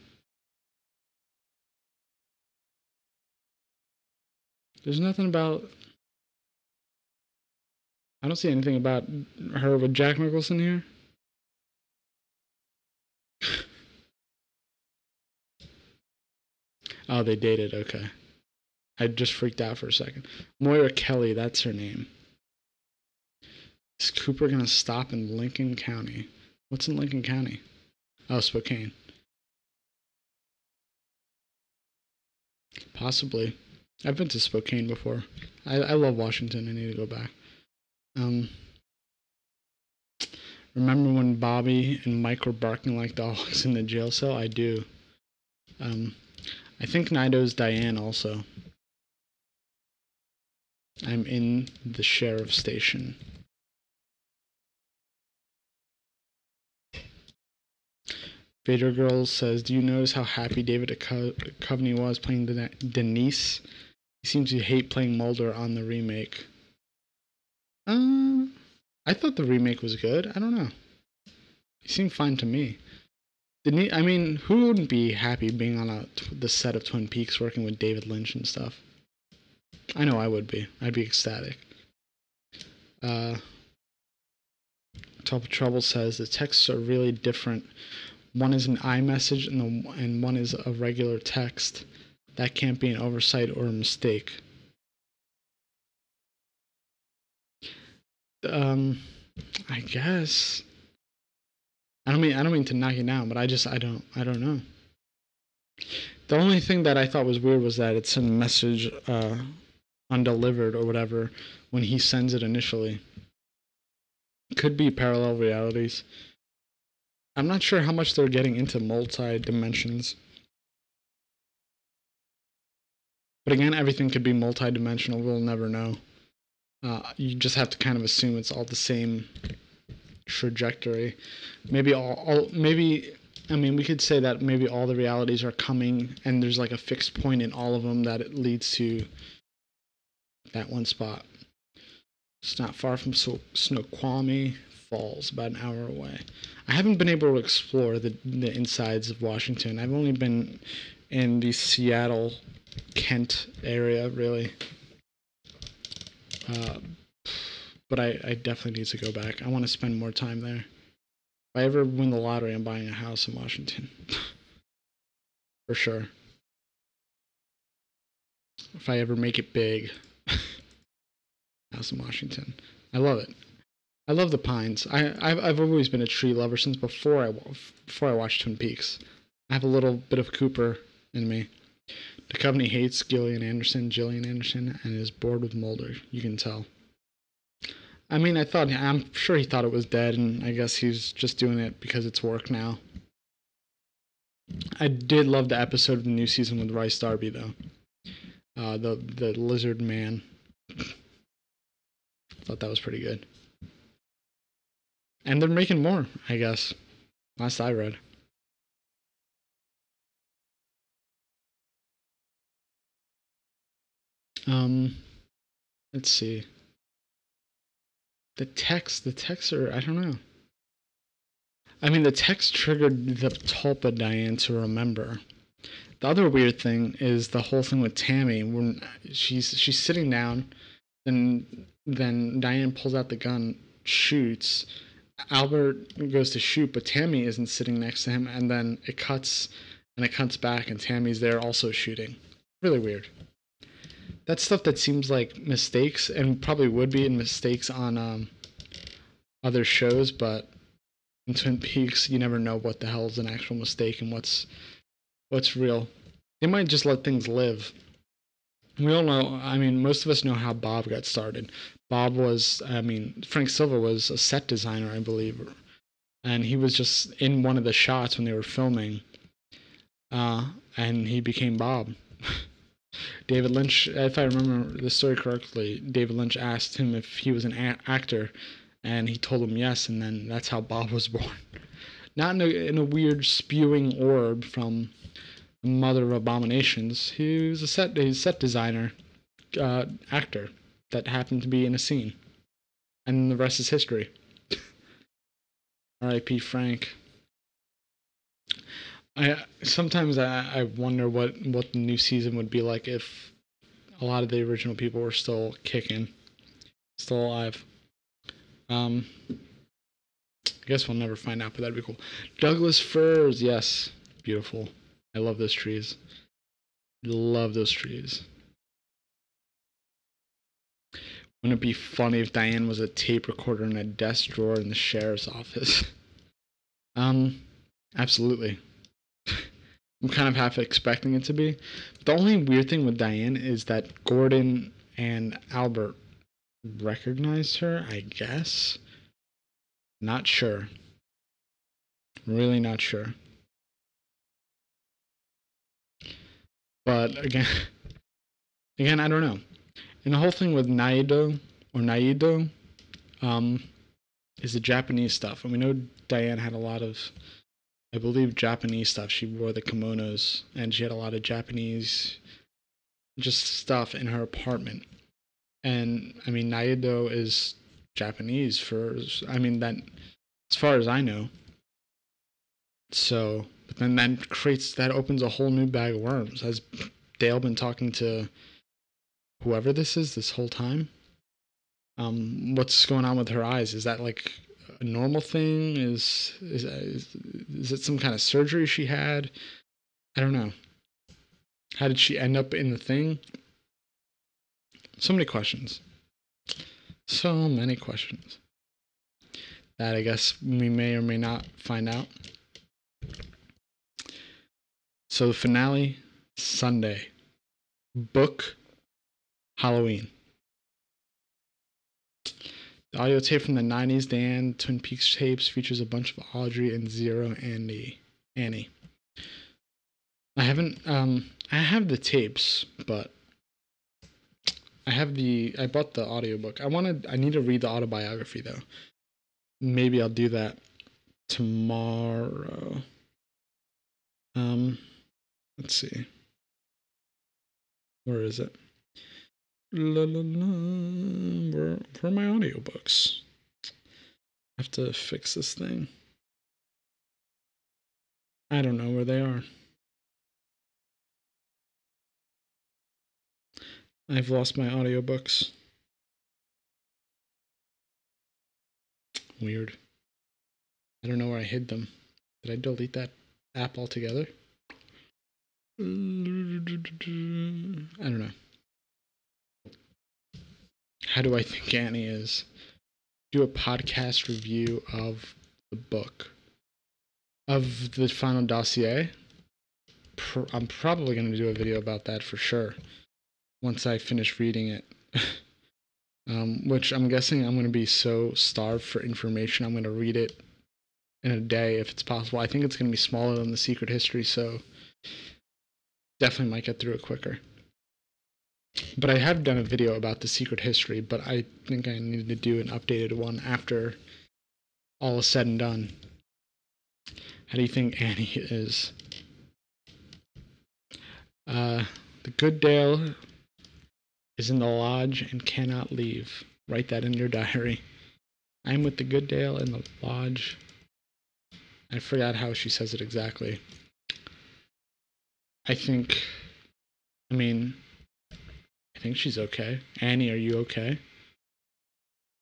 There's nothing about... I don't see anything about her with Jack Nicholson here. Oh, they dated, okay. I just freaked out for a second. Moira Kelly, that's her name. Is Cooper gonna stop in Lincoln County? What's in Lincoln County? Oh, Spokane. Possibly. I've been to Spokane before. I love Washington. I need to go back. Remember when Bobby and Mike were barking like dogs in the jail cell? I do. I think Nido's Diane also. I'm in the sheriff's station. Vader Girl says, do you notice how happy David Duchovny was playing Denise? He seems to hate playing Mulder on the remake. I thought the remake was good. I don't know. He seemed fine to me. I mean, who wouldn't be happy being on the set of Twin Peaks working with David Lynch and stuff? I know I would be. I'd be ecstatic. Top of Trouble says the texts are really different. One is an iMessage and one is a regular text. That can't be an oversight or a mistake. I guess. I don't mean to knock you down, but I don't know. The only thing that I thought was weird was that it sent a message undelivered or whatever when he sends it initially. Could be parallel realities. I'm not sure how much they're getting into multi-dimensions. But again, everything could be multi-dimensional. We'll never know. You just have to kind of assume it's all the same trajectory. Maybe we could say that maybe all the realities are coming and there's like a fixed point in all of them that it leads to that one spot. It's not far from Snoqualmie Falls, about an hour away. I haven't been able to explore the insides of Washington. I've only been in the Seattle, Kent area, really. But I definitely need to go back. I want to spend more time there. If I ever win the lottery, I'm buying a house in Washington. For sure. If I ever make it big. House in Washington. I love it. I love the pines. I've always been a tree lover since before I watched Twin Peaks. I have a little bit of Cooper in me. Duchovny hates Gillian Anderson, and is bored with Mulder. You can tell. I mean, I'm sure he thought it was dead, and I guess he's just doing it because it's work now. I did love the episode of the new season with Rice Darby, though. The lizard man. Thought that was pretty good. And they're making more, I guess. Last I read. Let's see. The texts are, I don't know. I mean, the text triggered the Tulpa Diane to remember. The other weird thing is the whole thing with Tammy, when she's sitting down, then Diane pulls out the gun, shoots. Albert goes to shoot, but Tammy isn't sitting next to him, and then it cuts back, and Tammy's there also shooting. Really weird. That's stuff that seems like mistakes, and probably would be in mistakes on other shows, but in Twin Peaks, you never know what the hell is an actual mistake and what's real. They might just let things live. We all know, I mean, most of us know how Bob got started. Frank Silva was a set designer, I believe, and he was just in one of the shots when they were filming, and he became Bob. David Lynch, if I remember the story correctly, David Lynch asked him if he was an actor, and he told him yes, and then that's how Bob was born. Not in a weird spewing orb from Mother of Abominations. He was a set designer, actor that happened to be in a scene, and the rest is history. R.I.P. Frank. Sometimes I wonder what the new season would be like if a lot of the original people were still kicking, still alive. I guess we'll never find out, but that'd be cool. Douglas firs, yes, beautiful. I love those trees. Love those trees. Wouldn't it be funny if Diane was a tape recorder in a desk drawer in the sheriff's office? Absolutely. I'm kind of half expecting it to be. The only weird thing with Diane is that Gordon and Albert recognized her, I guess. Not sure. Really not sure. But again, I don't know. And the whole thing with Naido is the Japanese stuff. And we know Diane had a lot of, I believe, Japanese stuff. She wore the kimonos, and she had a lot of Japanese just stuff in her apartment. And I mean, Naido is Japanese that, as far as I know. So, but then that opens a whole new bag of worms. Has Dale been talking to whoever this is this whole time? What's going on with her eyes? Is that like a normal thing? Is it some kind of surgery she had? I don't know. How did she end up in the thing? So many questions. So many questions. That I guess we may or may not find out. So the finale, Sunday. Book, Halloween. The audio tape from the 90s, Dan Twin Peaks tapes, features a bunch of Audrey and Zero Annie. I have the tapes, but I bought the audiobook. I need to read the autobiography though. Maybe I'll do that tomorrow. Let's see. Where is it? Where are my audiobooks? I have to fix this thing. I don't know where they are. I've lost my audiobooks. Weird. I don't know where I hid them. Did I delete that app altogether? I don't know. How do I think Annie is? Do a podcast review of the book. Of the final dossier. I'm probably going to do a video about that for sure. Once I finish reading it. Which I'm guessing I'm going to be so starved for information, I'm going to read it in a day if it's possible. I think it's going to be smaller than the Secret History, so definitely might get through it quicker. But I have done a video about the Secret History, but I think I need to do an updated one after all is said and done. How do you think Annie is? The good Dale is in the lodge and cannot leave. Write that in your diary. I'm with the good Dale in the lodge. I forgot how she says it exactly. I think she's okay. Annie, are you okay?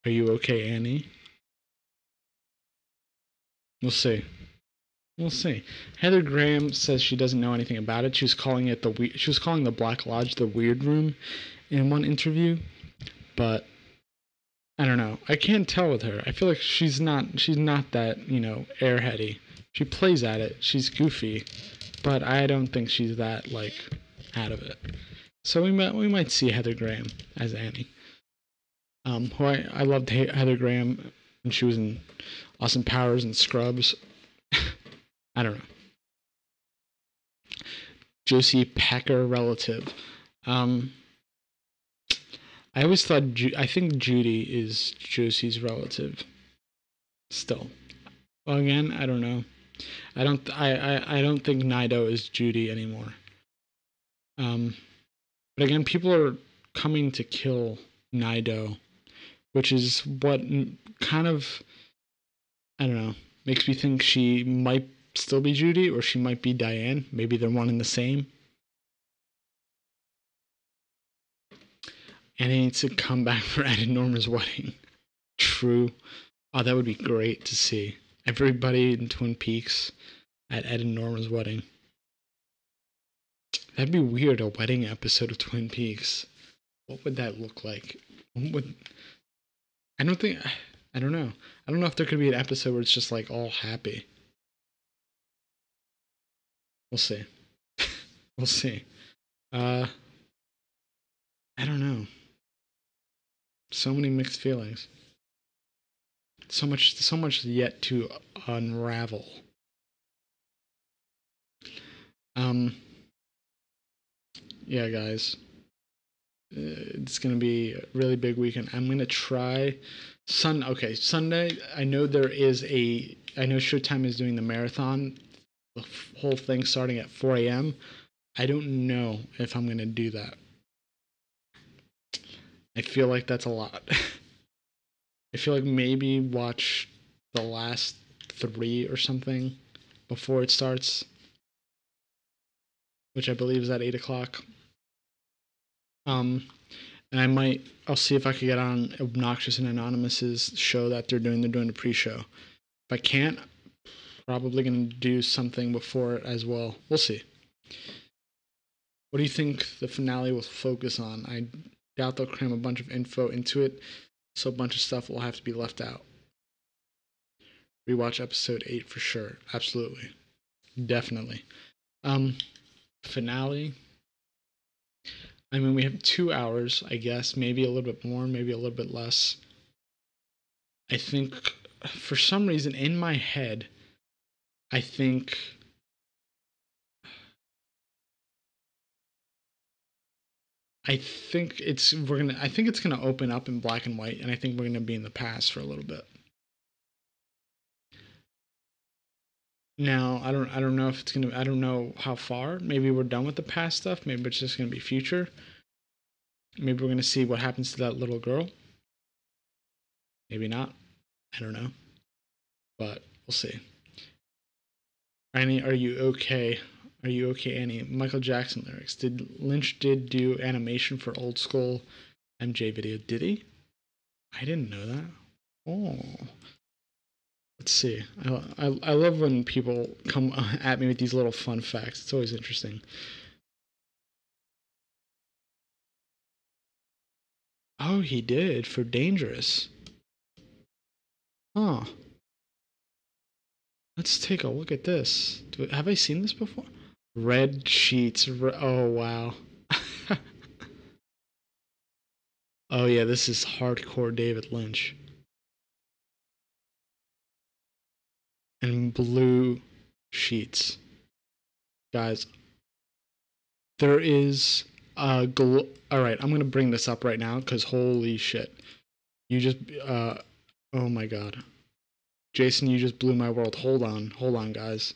Are you okay, Annie? We'll see. We'll see. Heather Graham says she doesn't know anything about it. She was calling the Black Lodge the Weird Room in one interview, but I don't know. I can't tell with her. I feel like she's not that, airheady. She plays at it. She's goofy, but I don't think she's that out of it. So we might see Heather Graham as Annie. Who I loved Heather Graham when she was in Austin Powers and Scrubs. I don't know. Josie Packer relative. I always thought I think Judy is Josie's relative. Still, well, again, I don't know. I don't think Nido is Judy anymore. But again, people are coming to kill Nido, which is what kind of, I don't know, makes me think she might still be Judy or she might be Diane. Maybe they're one and the same. And he needs to come back for Ed and Norma's wedding. True. Oh, that would be great to see. Everybody in Twin Peaks at Ed and Norma's wedding. That'd be weird, a wedding episode of Twin Peaks. What would that look like? I don't know. I don't know if there could be an episode where it's just all happy. We'll see. We'll see. I don't know. So many mixed feelings. So much yet to unravel. Yeah, guys. It's gonna be a really big weekend. I'm gonna try Sunday. I know Showtime is doing the marathon, the whole thing starting at 4 a.m. I don't know if I'm gonna do that. I feel like that's a lot. I feel like maybe watch the last 3 or something before it starts, which I believe is at 8 o'clock. And I'll see if I can get on Obnoxious and Anonymous's show that they're doing the pre-show. If I can't, probably going to do something before it as well. We'll see. What do you think the finale will focus on? I doubt they'll cram a bunch of info into it, so a bunch of stuff will have to be left out. Rewatch episode 8 for sure. Absolutely. Definitely. Finale. I mean, we have 2 hours, I guess. Maybe a little bit more, maybe a little bit less. I think, for some reason, in my head, I think it's gonna open up in black and white, and I think we're gonna be in the past for a little bit. Now, I don't know if I don't know how far. Maybe we're done with the past stuff. Maybe it's just gonna be future. Maybe we're gonna see what happens to that little girl. Maybe not. I don't know. But we'll see. Annie, are you okay? Are you okay, Annie? Michael Jackson lyrics. Lynch did do animation for old school MJ video? Did he? I didn't know that. Oh, Let's see. I love when people come at me with these little fun facts. It's always interesting. Oh, he did for Dangerous. Huh. Let's take a look at this. Have I seen this before? Red Sheets. Oh, wow. Oh, yeah, this is hardcore David Lynch. And Blue Sheets. Guys, there is a Alright, I'm gonna bring this up right now, because holy shit. You just, oh my god. Jason, you just blew my world. Hold on, guys.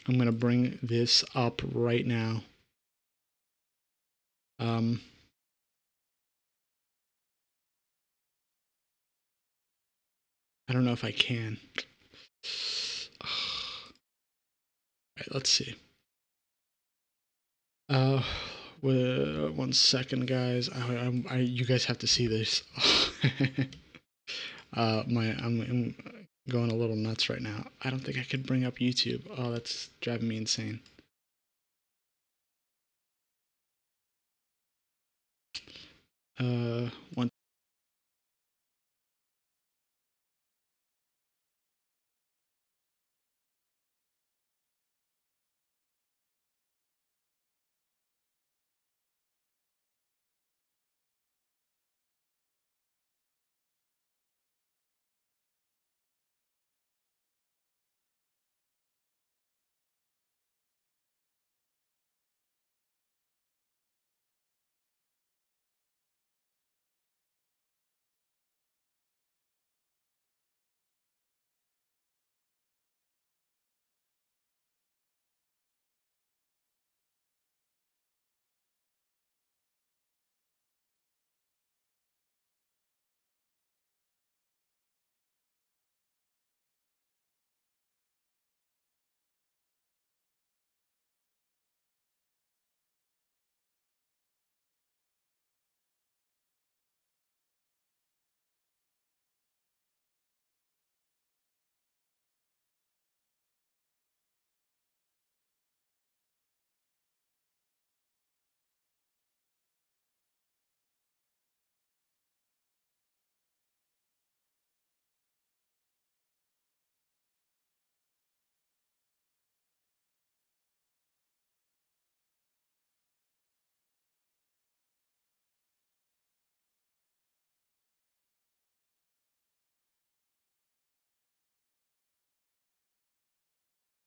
I'm gonna bring this up right now. I don't know if I can. Alright, let's see. One second, guys. You guys have to see this. I'm going a little nuts right now. I don't think I could bring up YouTube. Oh, that's driving me insane. One.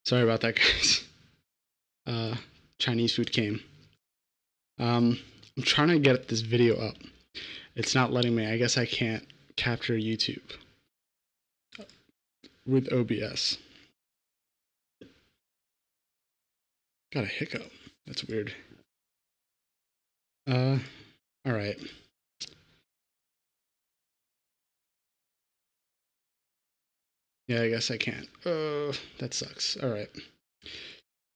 Sorry about that, guys. Chinese food came. I'm trying to get this video up. It's not letting me. I guess I can't capture YouTube with OBS. Got a hiccup. That's weird. All right. Yeah, I guess I can't. That sucks. All right.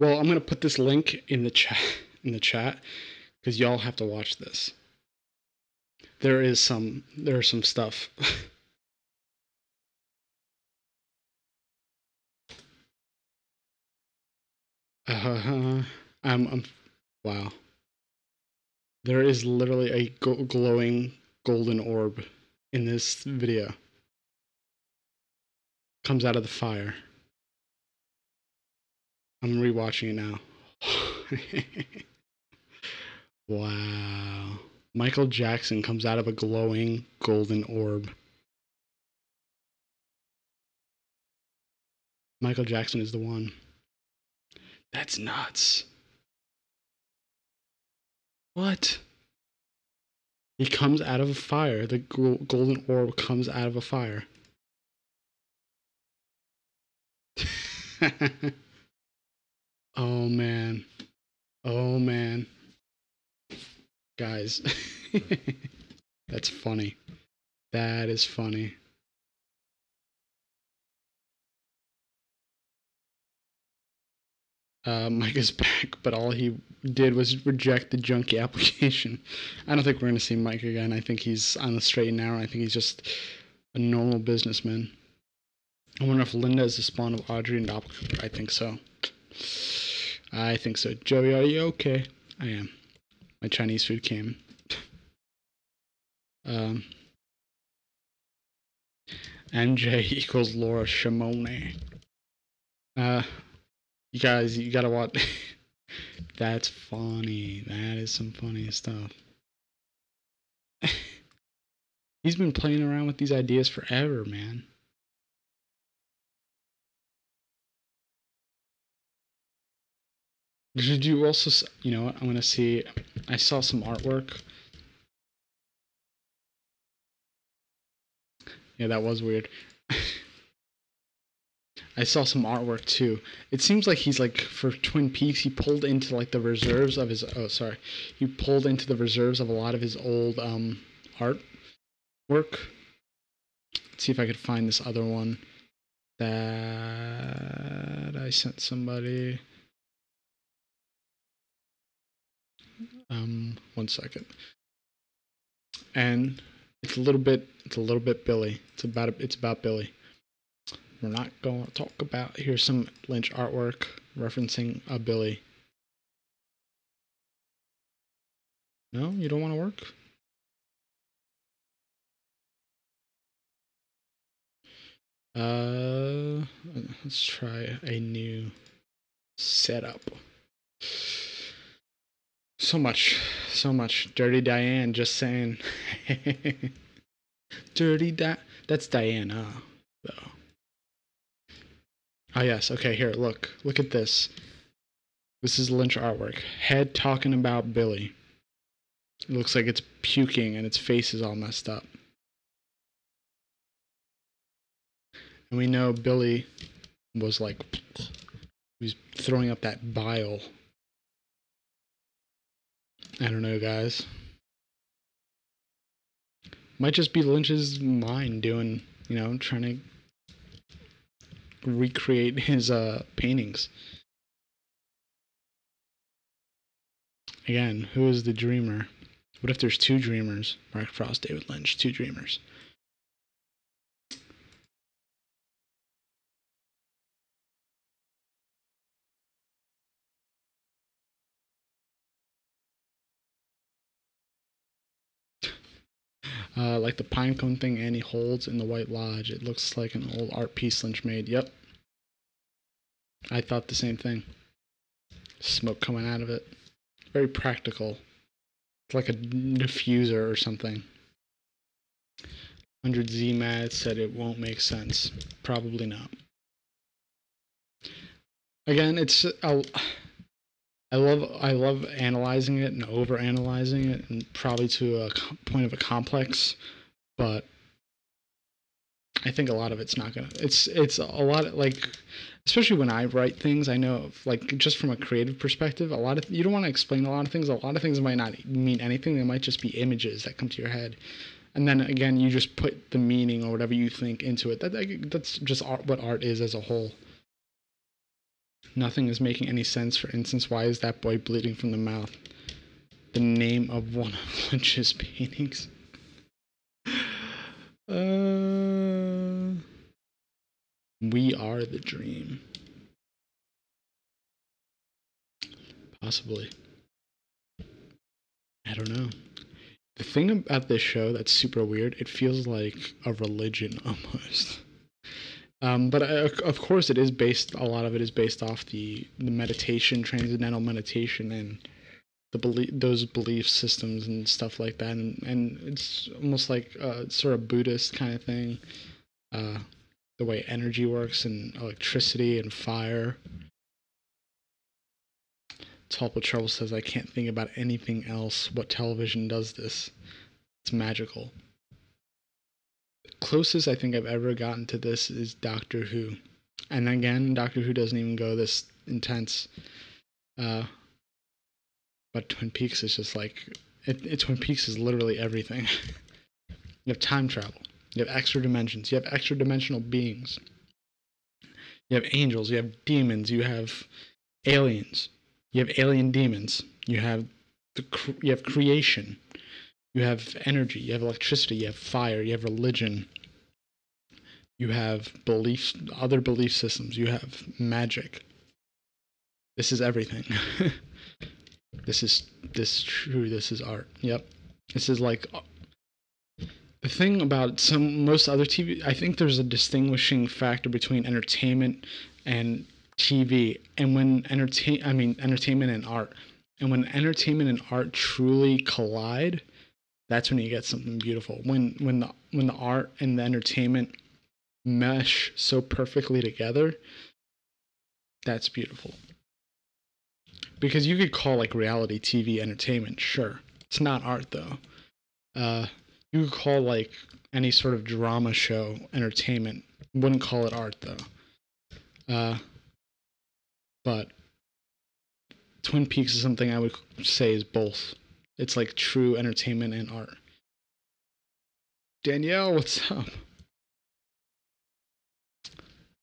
Well, I'm gonna put this link in the chat because y'all have to watch this. There's some stuff. Wow. There is literally a glowing golden orb in this video. Comes out of the fire. I'm rewatching it now. Wow. Michael Jackson comes out of a glowing golden orb. Michael Jackson is the one. That's nuts. What? He comes out of a fire. The golden orb comes out of a fire. Oh man. Oh man. Guys. That's funny. That is funny. Mike is back, but all he did was reject the junkie application. I don't think we're going to see Mike again. I think he's on the straight and narrow. I think he's just a normal businessman. I wonder if Linda is the spawn of Audrey and Albert. I think so. I think so. Joey, are you okay? I am. My Chinese food came. MJ equals Laura Shimone. You guys, you gotta watch. That's funny. That is some funny stuff. He's been playing around with these ideas forever, man. Did you also, you know what, I'm gonna see, I saw some artwork. Yeah, that was weird. I saw some artwork too. It seems like he's like, for Twin Peaks, he pulled into like the reserves of his, he pulled into the reserves of a lot of his old art work. Let's see if I could find this other one that I sent somebody. 1 second. And it's a little bit Billy. It's about Billy. We're not going to talk about, here's some Lynch artwork referencing a Billy. No, you don't want to work? Let's try a new setup. So much. Dirty Diane, just saying. That's Diana, though. Oh yes, okay, here, look at this. This is Lynch artwork. Head talking about Billy. It looks like it's puking and its face is all messed up. And we know Billy was like, he was throwing up that bile. I don't know, guys. Might just be Lynch's mind doing, you know, trying to recreate his paintings. Again, who is the dreamer? What if there's two dreamers? Mark Frost, David Lynch, two dreamers. Like the pinecone thing Annie holds in the White Lodge. It looks like an old art piece Lynch made. Yep. I thought the same thing. Smoke coming out of it. Very practical. It's like a diffuser or something. 100Z Mad said it won't make sense. Probably not. Again, it's I love analyzing it and over analyzing it, and probably to a point of a complex, but I think a lot of it's not gonna. It's a lot of, like, especially when I write things. I know, like, just from a creative perspective, a lot of, you don't want to explain a lot of things. A lot of things might not mean anything. They might just be images that come to your head, and then again, you just put the meaning or whatever you think into it. That's just what art is as a whole. Nothing is making any sense. For instance, why is that boy bleeding from the mouth? The name of one of Lynch's paintings. We are the dream. Possibly. I don't know. The thing about this show that's super weird, it feels like a religion almost. But of course, it is based. A lot of it is based off the meditation, transcendental meditation, and those belief systems and stuff like that. And it's almost like sort of Buddhist kind of thing. The way energy works and electricity and fire. Tulpa Trouble says, I can't think about anything else. What television does this? It's magical. Closest I think I've ever gotten to this is Doctor Who. And again, Doctor Who doesn't even go this intense. But Twin Peaks is just like, Twin Peaks is literally everything. You have time travel. You have extra dimensions. You have extra dimensional beings. You have angels. You have demons. You have aliens. You have alien demons. You have creation. You have energy. You have electricity. You have fire. You have religion. You have beliefs, other belief systems. You have magic. This is everything. This is true. This is art. Yep. This is like the thing about most other TV. I think there's a distinguishing factor between entertainment and TV, and when entertainment and art, and when entertainment and art truly collide, that's when you get something beautiful. When the art and the entertainment mesh so perfectly together, that's beautiful. Because you could call like reality TV entertainment, sure. It's not art though. You could call like any sort of drama show entertainment. Wouldn't call it art though. But Twin Peaks is something I would say is both. It's like true entertainment and art. Danielle, what's up?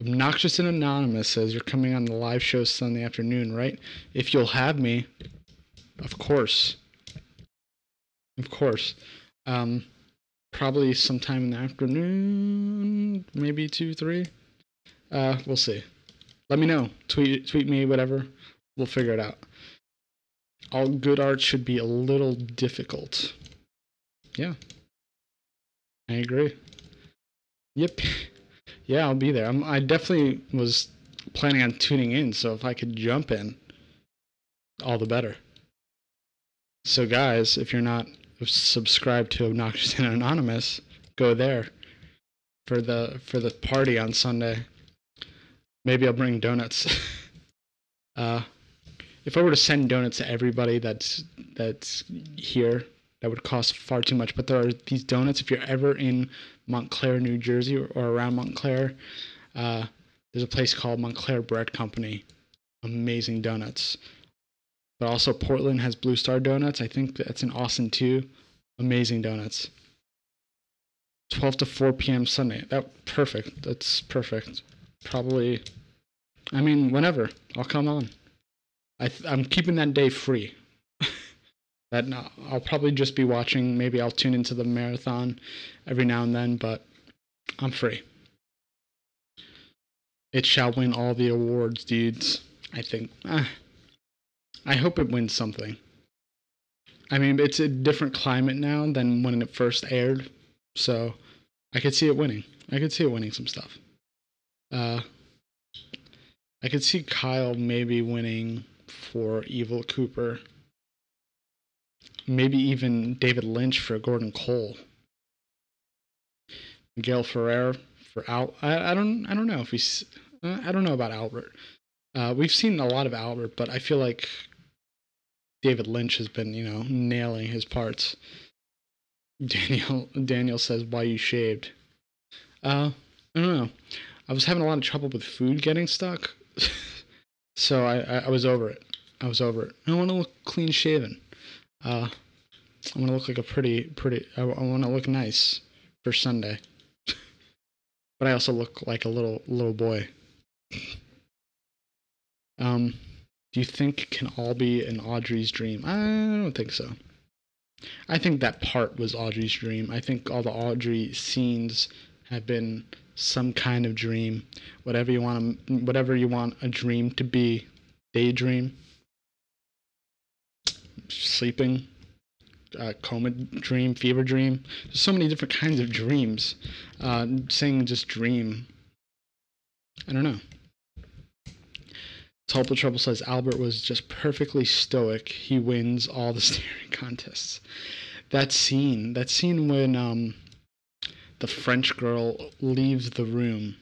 Obnoxious and Anonymous says you're coming on the live show Sunday afternoon, right? If you'll have me, of course. Of course. Probably sometime in the afternoon, maybe 2, 3. We'll see. Let me know. Tweet me, whatever. We'll figure it out. All good art should be a little difficult. Yeah. I agree. Yep. Yeah, I'll be there. I definitely was planning on tuning in, so if I could jump in, all the better. So guys, if you're not subscribed to Obnoxious and Anonymous, go there for the party on Sunday. Maybe I'll bring donuts. If I were to send donuts to everybody that's here, that would cost far too much. But there are these donuts. If you're ever in Montclair, New Jersey, or around Montclair, there's a place called Montclair Bread Company. Amazing donuts. But also Portland has Blue Star Donuts. I think that's in Austin too. Amazing donuts. 12 to 4 p.m. Sunday. Perfect. That's perfect. Probably, whenever. I'll come on. I'm keeping that day free. I'll probably just be watching. Maybe I'll tune into the marathon every now and then, but I'm free. It shall win all the awards, dudes. I think. I hope it wins something. It's a different climate now than when it first aired, so I could see it winning. I could see it winning some stuff. I could see Kyle maybe winning for Evil Cooper. Maybe even David Lynch for Gordon Cole. Miguel Ferrer for I don't know if I don't know about Albert. We've seen a lot of Albert, but I feel like David Lynch has been, nailing his parts. Daniel says, "Why you shaved?" I don't know. I was having a lot of trouble with food getting stuck, so I was over it. I want to look clean shaven. I want to look like a pretty. I want to look nice for Sunday, but I also look like a little boy. Do you think it can all be an Audrey's dream? I don't think so. I think that part was Audrey's dream. I think all the Audrey scenes have been some kind of dream. Whatever you want a dream to be. Daydream. Sleeping. Coma dream. Fever dream. There's so many different kinds of dreams. Saying just dream. I don't know. Tulpa Trouble says Albert was just perfectly stoic. He wins all the staring contests. That scene when the French girl leaves the room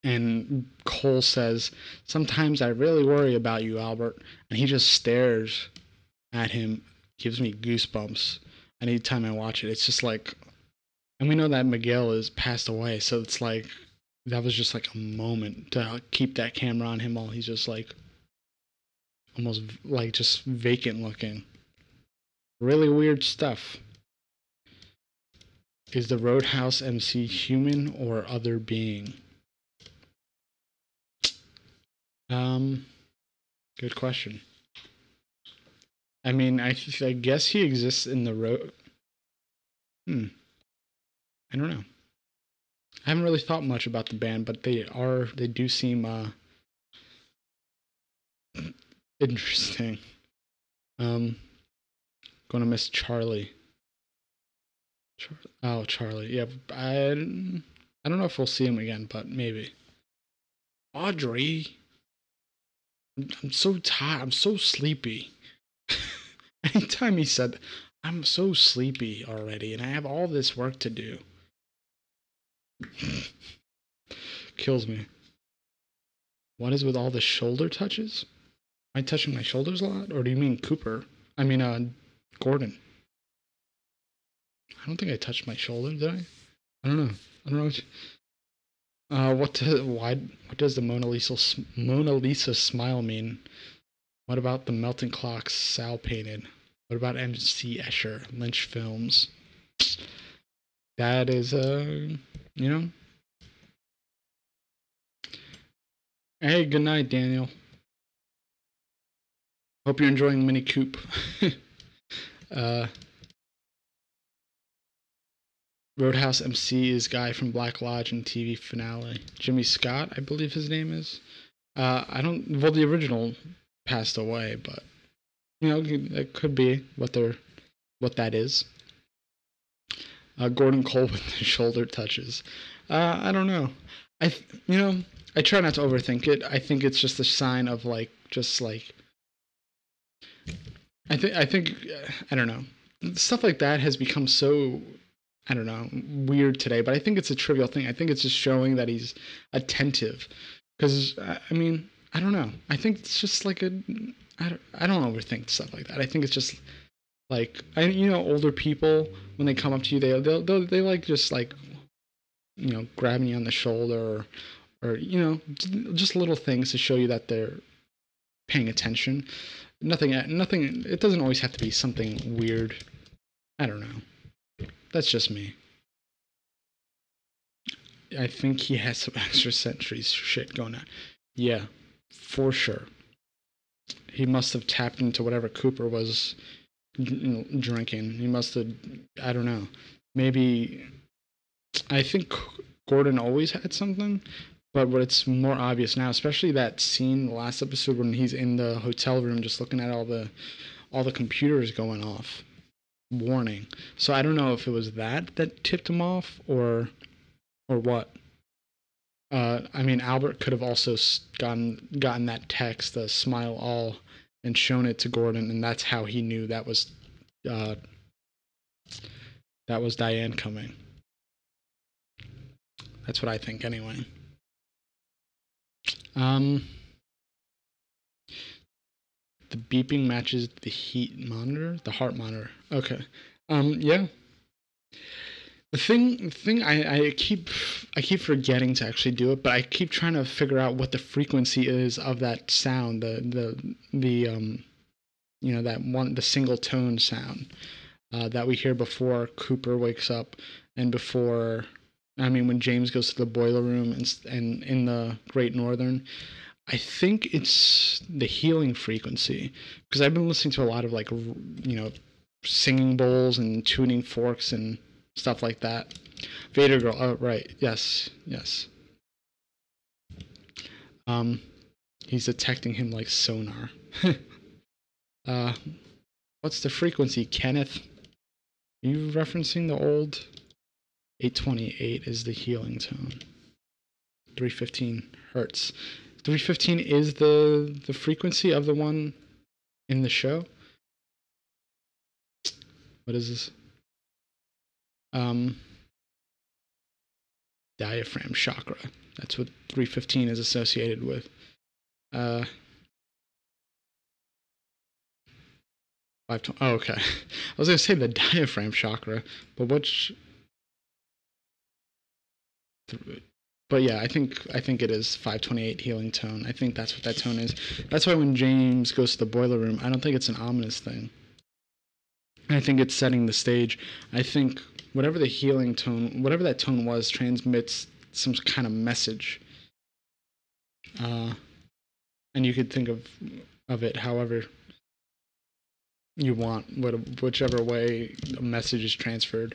and Cole says, "Sometimes I really worry about you, Albert," and he just stares at him, gives me goosebumps. Anytime I watch it, it's just like, and we know that Miguel is passed away, so it's like, that was just like a moment to keep that camera on him while he's just like almost like just vacant looking. Really weird stuff. Is the Roadhouse MC human or other being? Good question. I guess he exists in the road. I don't know. I haven't really thought much about the band, but they do seem interesting. Gonna miss Charlie. Charlie. Yeah, I don't know if we'll see him again, but maybe. Audrey. I'm so tired. I'm so sleepy. Anytime he said, I'm so sleepy already, and I have all this work to do. Kills me. What is with all the shoulder touches? Am I touching my shoulders a lot? Or do you mean Cooper? I mean, Gordon. I don't think I touched my shoulder, did I? I don't know. I don't know. What does the Mona Lisa smile mean? What about the melting clocks Sal painted? What about MC Escher, Lynch films? That is, you know. Hey, good night, Daniel. Hope you're enjoying Mini Coop. Roadhouse MC is guy from Black Lodge and TV finale. Jimmy Scott, I believe his name is. I don't. Well, the original passed away, but you know, it could be what that is. Gordon Cole with the shoulder touches. I don't know. I try not to overthink it. I think it's just a sign of I think I don't know. Stuff like that has become so, I don't know, weird today, but I think it's a trivial thing. I think it's just showing that he's attentive. Because, I mean, I don't know. I think it's just like I don't overthink stuff like that. I think it's just older people, when they come up to you, they like just grabbing you on the shoulder or just little things to show you that they're paying attention. Nothing, it doesn't always have to be something weird. I don't know. That's just me. I think he has some extra centuries shit going on. Yeah, for sure. He must have tapped into whatever Cooper was drinking. He must have, I don't know. Maybe, I think Gordon always had something, but what it's more obvious now, especially that scene the last episode when he's in the hotel room just looking at all the computers going off. Warning. So I don't know if it was that tipped him off or what. I mean, Albert could have also gotten that text, smile all, and shown it to Gordon, and that's how he knew that was Diane coming. That's what I think, anyway. The beeping matches the heart monitor. Okay. Yeah. The thing I keep forgetting to actually do it, but I keep trying to figure out what the frequency is of that sound, the the single tone sound that we hear before Cooper wakes up and before, I mean, when James goes to the boiler room and in the Great Northern. I think it's the healing frequency, because I've been listening to a lot of singing bowls and tuning forks and stuff like that. Vader Girl. Oh, right. Yes. He's detecting him like sonar. What's the frequency, Kenneth? Are you referencing the old 828 is the healing tone. 315 hertz. 315 is the frequency of the one in the show. What is this? Diaphragm chakra. That's what 315 is associated with. 520. Oh, okay. I was gonna say the diaphragm chakra, but But yeah, I think it is 528 healing tone. I think that's what that tone is. That's why when James goes to the boiler room, I don't think it's an ominous thing. I think it's setting the stage. I think whatever the healing tone, whatever that tone was, transmits some kind of message. And you could think of it however you want, whichever way a message is transferred.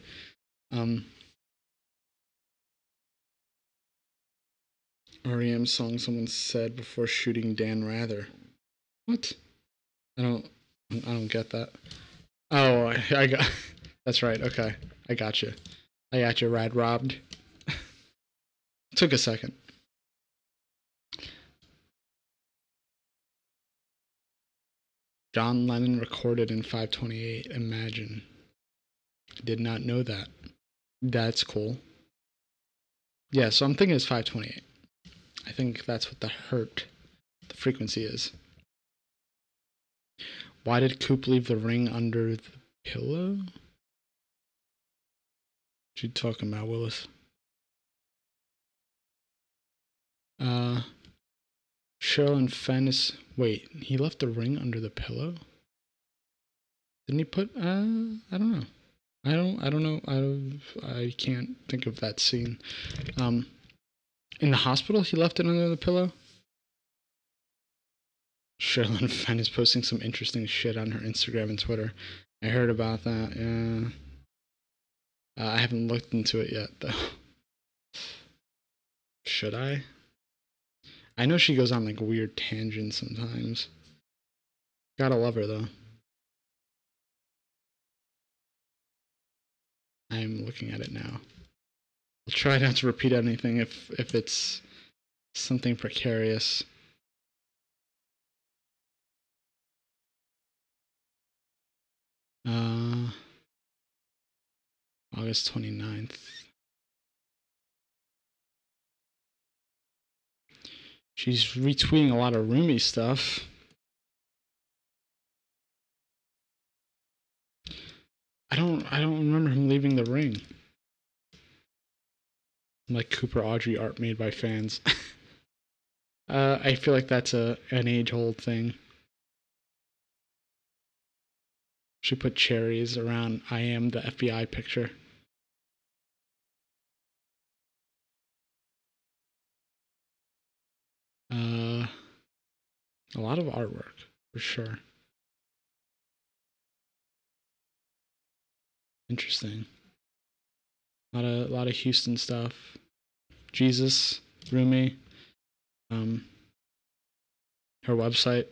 REM song someone said before shooting Dan Rather. What? I don't get that. Oh, I got. That's right. Okay, I got you. I got you. Rad robbed. Took a second. John Lennon recorded in 528. Imagine. Did not know that. That's cool. Yeah, so I'm thinking it's 528. I think that's what the frequency is. Why did Coop leave the ring under the pillow? What you talking about, Willis? Cheryl and Fennis. Wait, he left the ring under the pillow? Didn't he put? I don't know. I don't know. I can't think of that scene. In the hospital, he left it under the pillow. Cheryl and Fenn is posting some interesting shit on her Instagram and Twitter. I heard about that. Yeah. I haven't looked into it yet, though. Should I? I know she goes on like weird tangents sometimes. Gotta love her though. I'm looking at it now. I'll try not to repeat anything if it's something precarious. August 29th. She's retweeting a lot of roomy stuff. I don't remember him leaving the ring. Like Cooper Audrey art made by fans. I feel like that's an age-old thing. She put cherries around I am the FBI picture. A lot of artwork, for sure. Interesting. A lot of Houston stuff. Jesus, Rumi, her website.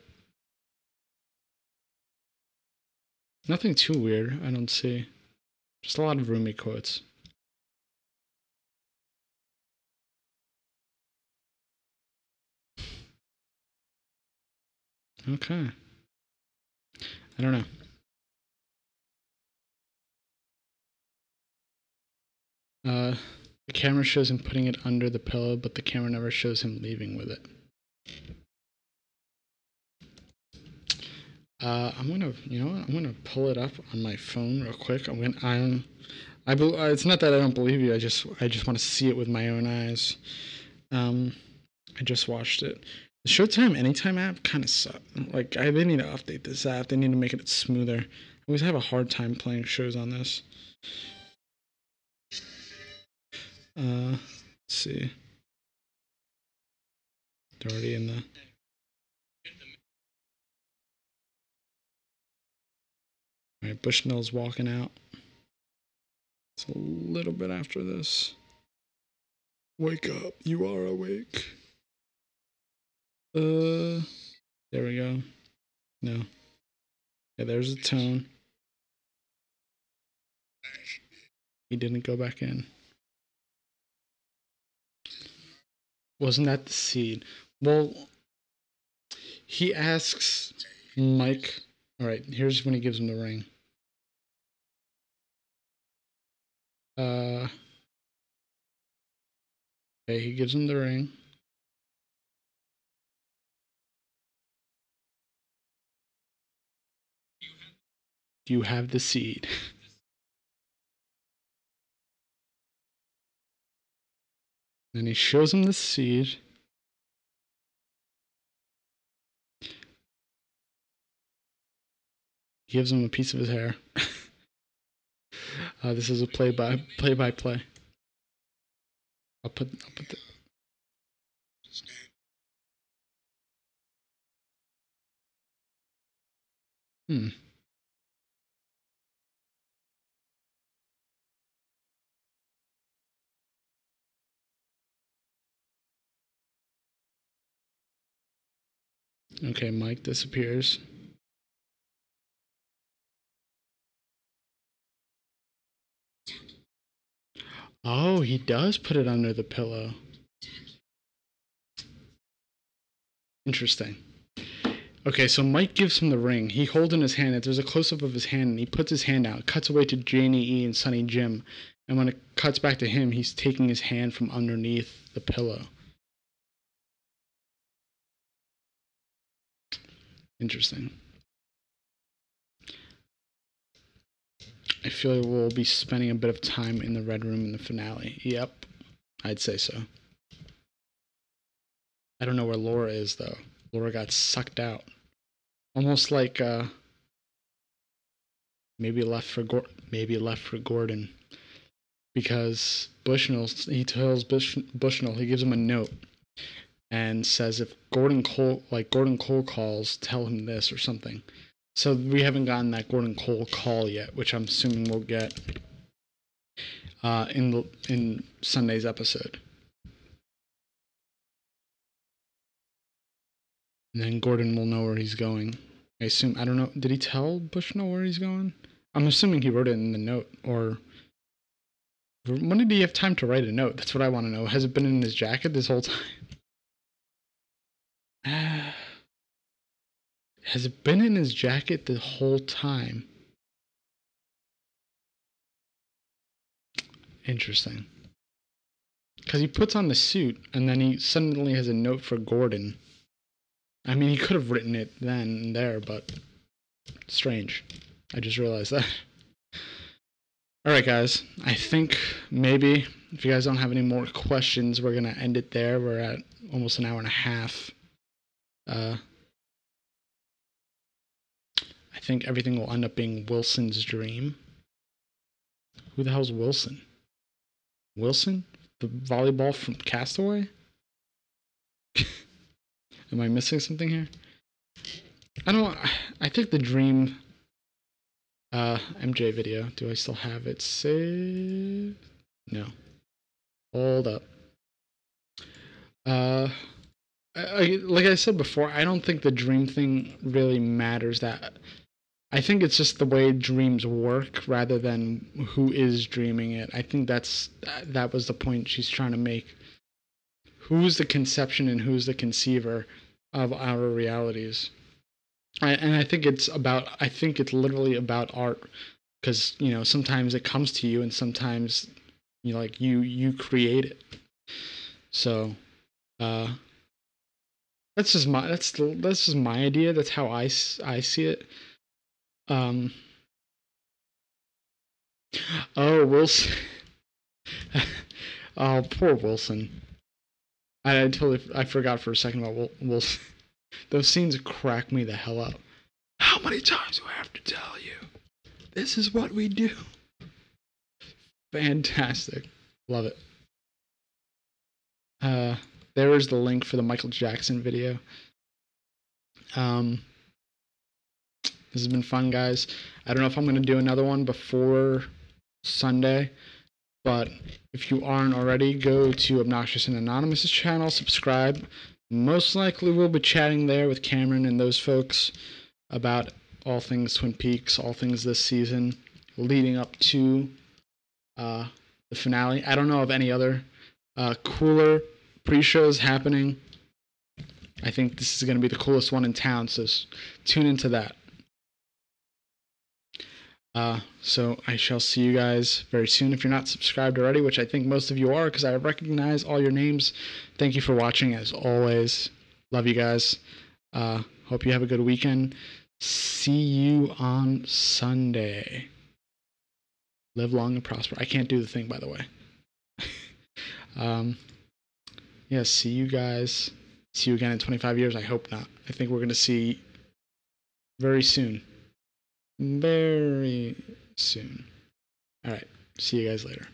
Nothing too weird, I don't see. Just a lot of Rumi quotes. Okay. I don't know. The camera shows him putting it under the pillow, but the camera never shows him leaving with it. I'm gonna, you know what? I'm gonna pull it up on my phone real quick. It's not that I don't believe you. I just want to see it with my own eyes. I just watched it. The Showtime Anytime app kind of sucks. Like, they need to update this app. They need to make it smoother. I always have a hard time playing shows on this. Let's see. They're already in the. Alright, Bushnell's walking out. It's a little bit after this. Wake up, you are awake. There we go. No. Yeah, there's a tone. He didn't go back in. Wasn't that the seed? Well, he asks Mike. Alright, here's when he gives him the ring. Okay, he gives him the ring. You have the seed. Then he shows him the seed. He gives him a piece of his hair. This is a play by play. I'll put the. Okay, Mike disappears. Oh, he does put it under the pillow. Interesting. Okay, so Mike gives him the ring. He holds in his hand. There's a close-up of his hand, and he puts his hand out. Cuts away to Janey-E and Sonny Jim. And when it cuts back to him, he's taking his hand from underneath the pillow. Interesting. I feel like we'll be spending a bit of time in the Red Room in the finale. Yep, I'd say so. I don't know where Laura is, though. Laura got sucked out. Almost like, maybe left for Gordon. Because Bushnell, he tells Bushnell, he gives him a note and says if Gordon Cole calls, tell him this or something. So we haven't gotten that Gordon Cole call yet, which I'm assuming we'll get in Sunday's episode. And then Gordon will know where he's going. I assume, I don't know, did he tell Bushnell where he's going? I'm assuming he wrote it in the note, or when did he have time to write a note? That's what I want to know. Has it been in his jacket this whole time? Has it been in his jacket the whole time? Interesting. Because he puts on the suit, and then he suddenly has a note for Gordon. I mean, he could have written it then and there, but strange. I just realized that. Alright, guys. I think maybe, if you guys don't have any more questions, we're going to end it there. We're at almost an hour and a half. I think everything will end up being Wilson's dream. Who the hell's Wilson? Wilson? The volleyball from Castaway? Am I missing something here? I think the dream MJ video. Do I still have it saved? No. Hold up. Like I said before, I don't think the dream thing really matters. That I think it's just the way dreams work rather than who is dreaming it. I think that was the point she's trying to make. Who's the conception and who's the conceiver of our realities? And I think it's literally about art, because sometimes it comes to you and sometimes you create it. So that's just my idea. That's how I see it. Oh, Wilson. Oh, poor Wilson. I forgot for a second about Wilson. Those scenes crack me the hell up. How many times do I have to tell you? This is what we do. Fantastic. Love it. There is the link for the Michael Jackson video. This has been fun, guys. I don't know if I'm going to do another one before Sunday, but if you aren't already, go to Obnoxious and Anonymous' channel, subscribe. Most likely we'll be chatting there with Cameron and those folks about all things Twin Peaks, all things this season, leading up to the finale. I don't know of any other cooler pre-shows happening. I think this is going to be the coolest one in town, so tune into that. So I shall see you guys very soon. If you're not subscribed already, which I think most of you are because I recognize all your names, thank you for watching as always. Love you guys. Hope you have a good weekend. See you on Sunday. Live long and prosper. I can't do the thing, by the way. Yeah, see you guys. See you again in 25 years. I hope not. I think we're going to see very soon. Very soon. All right. See you guys later.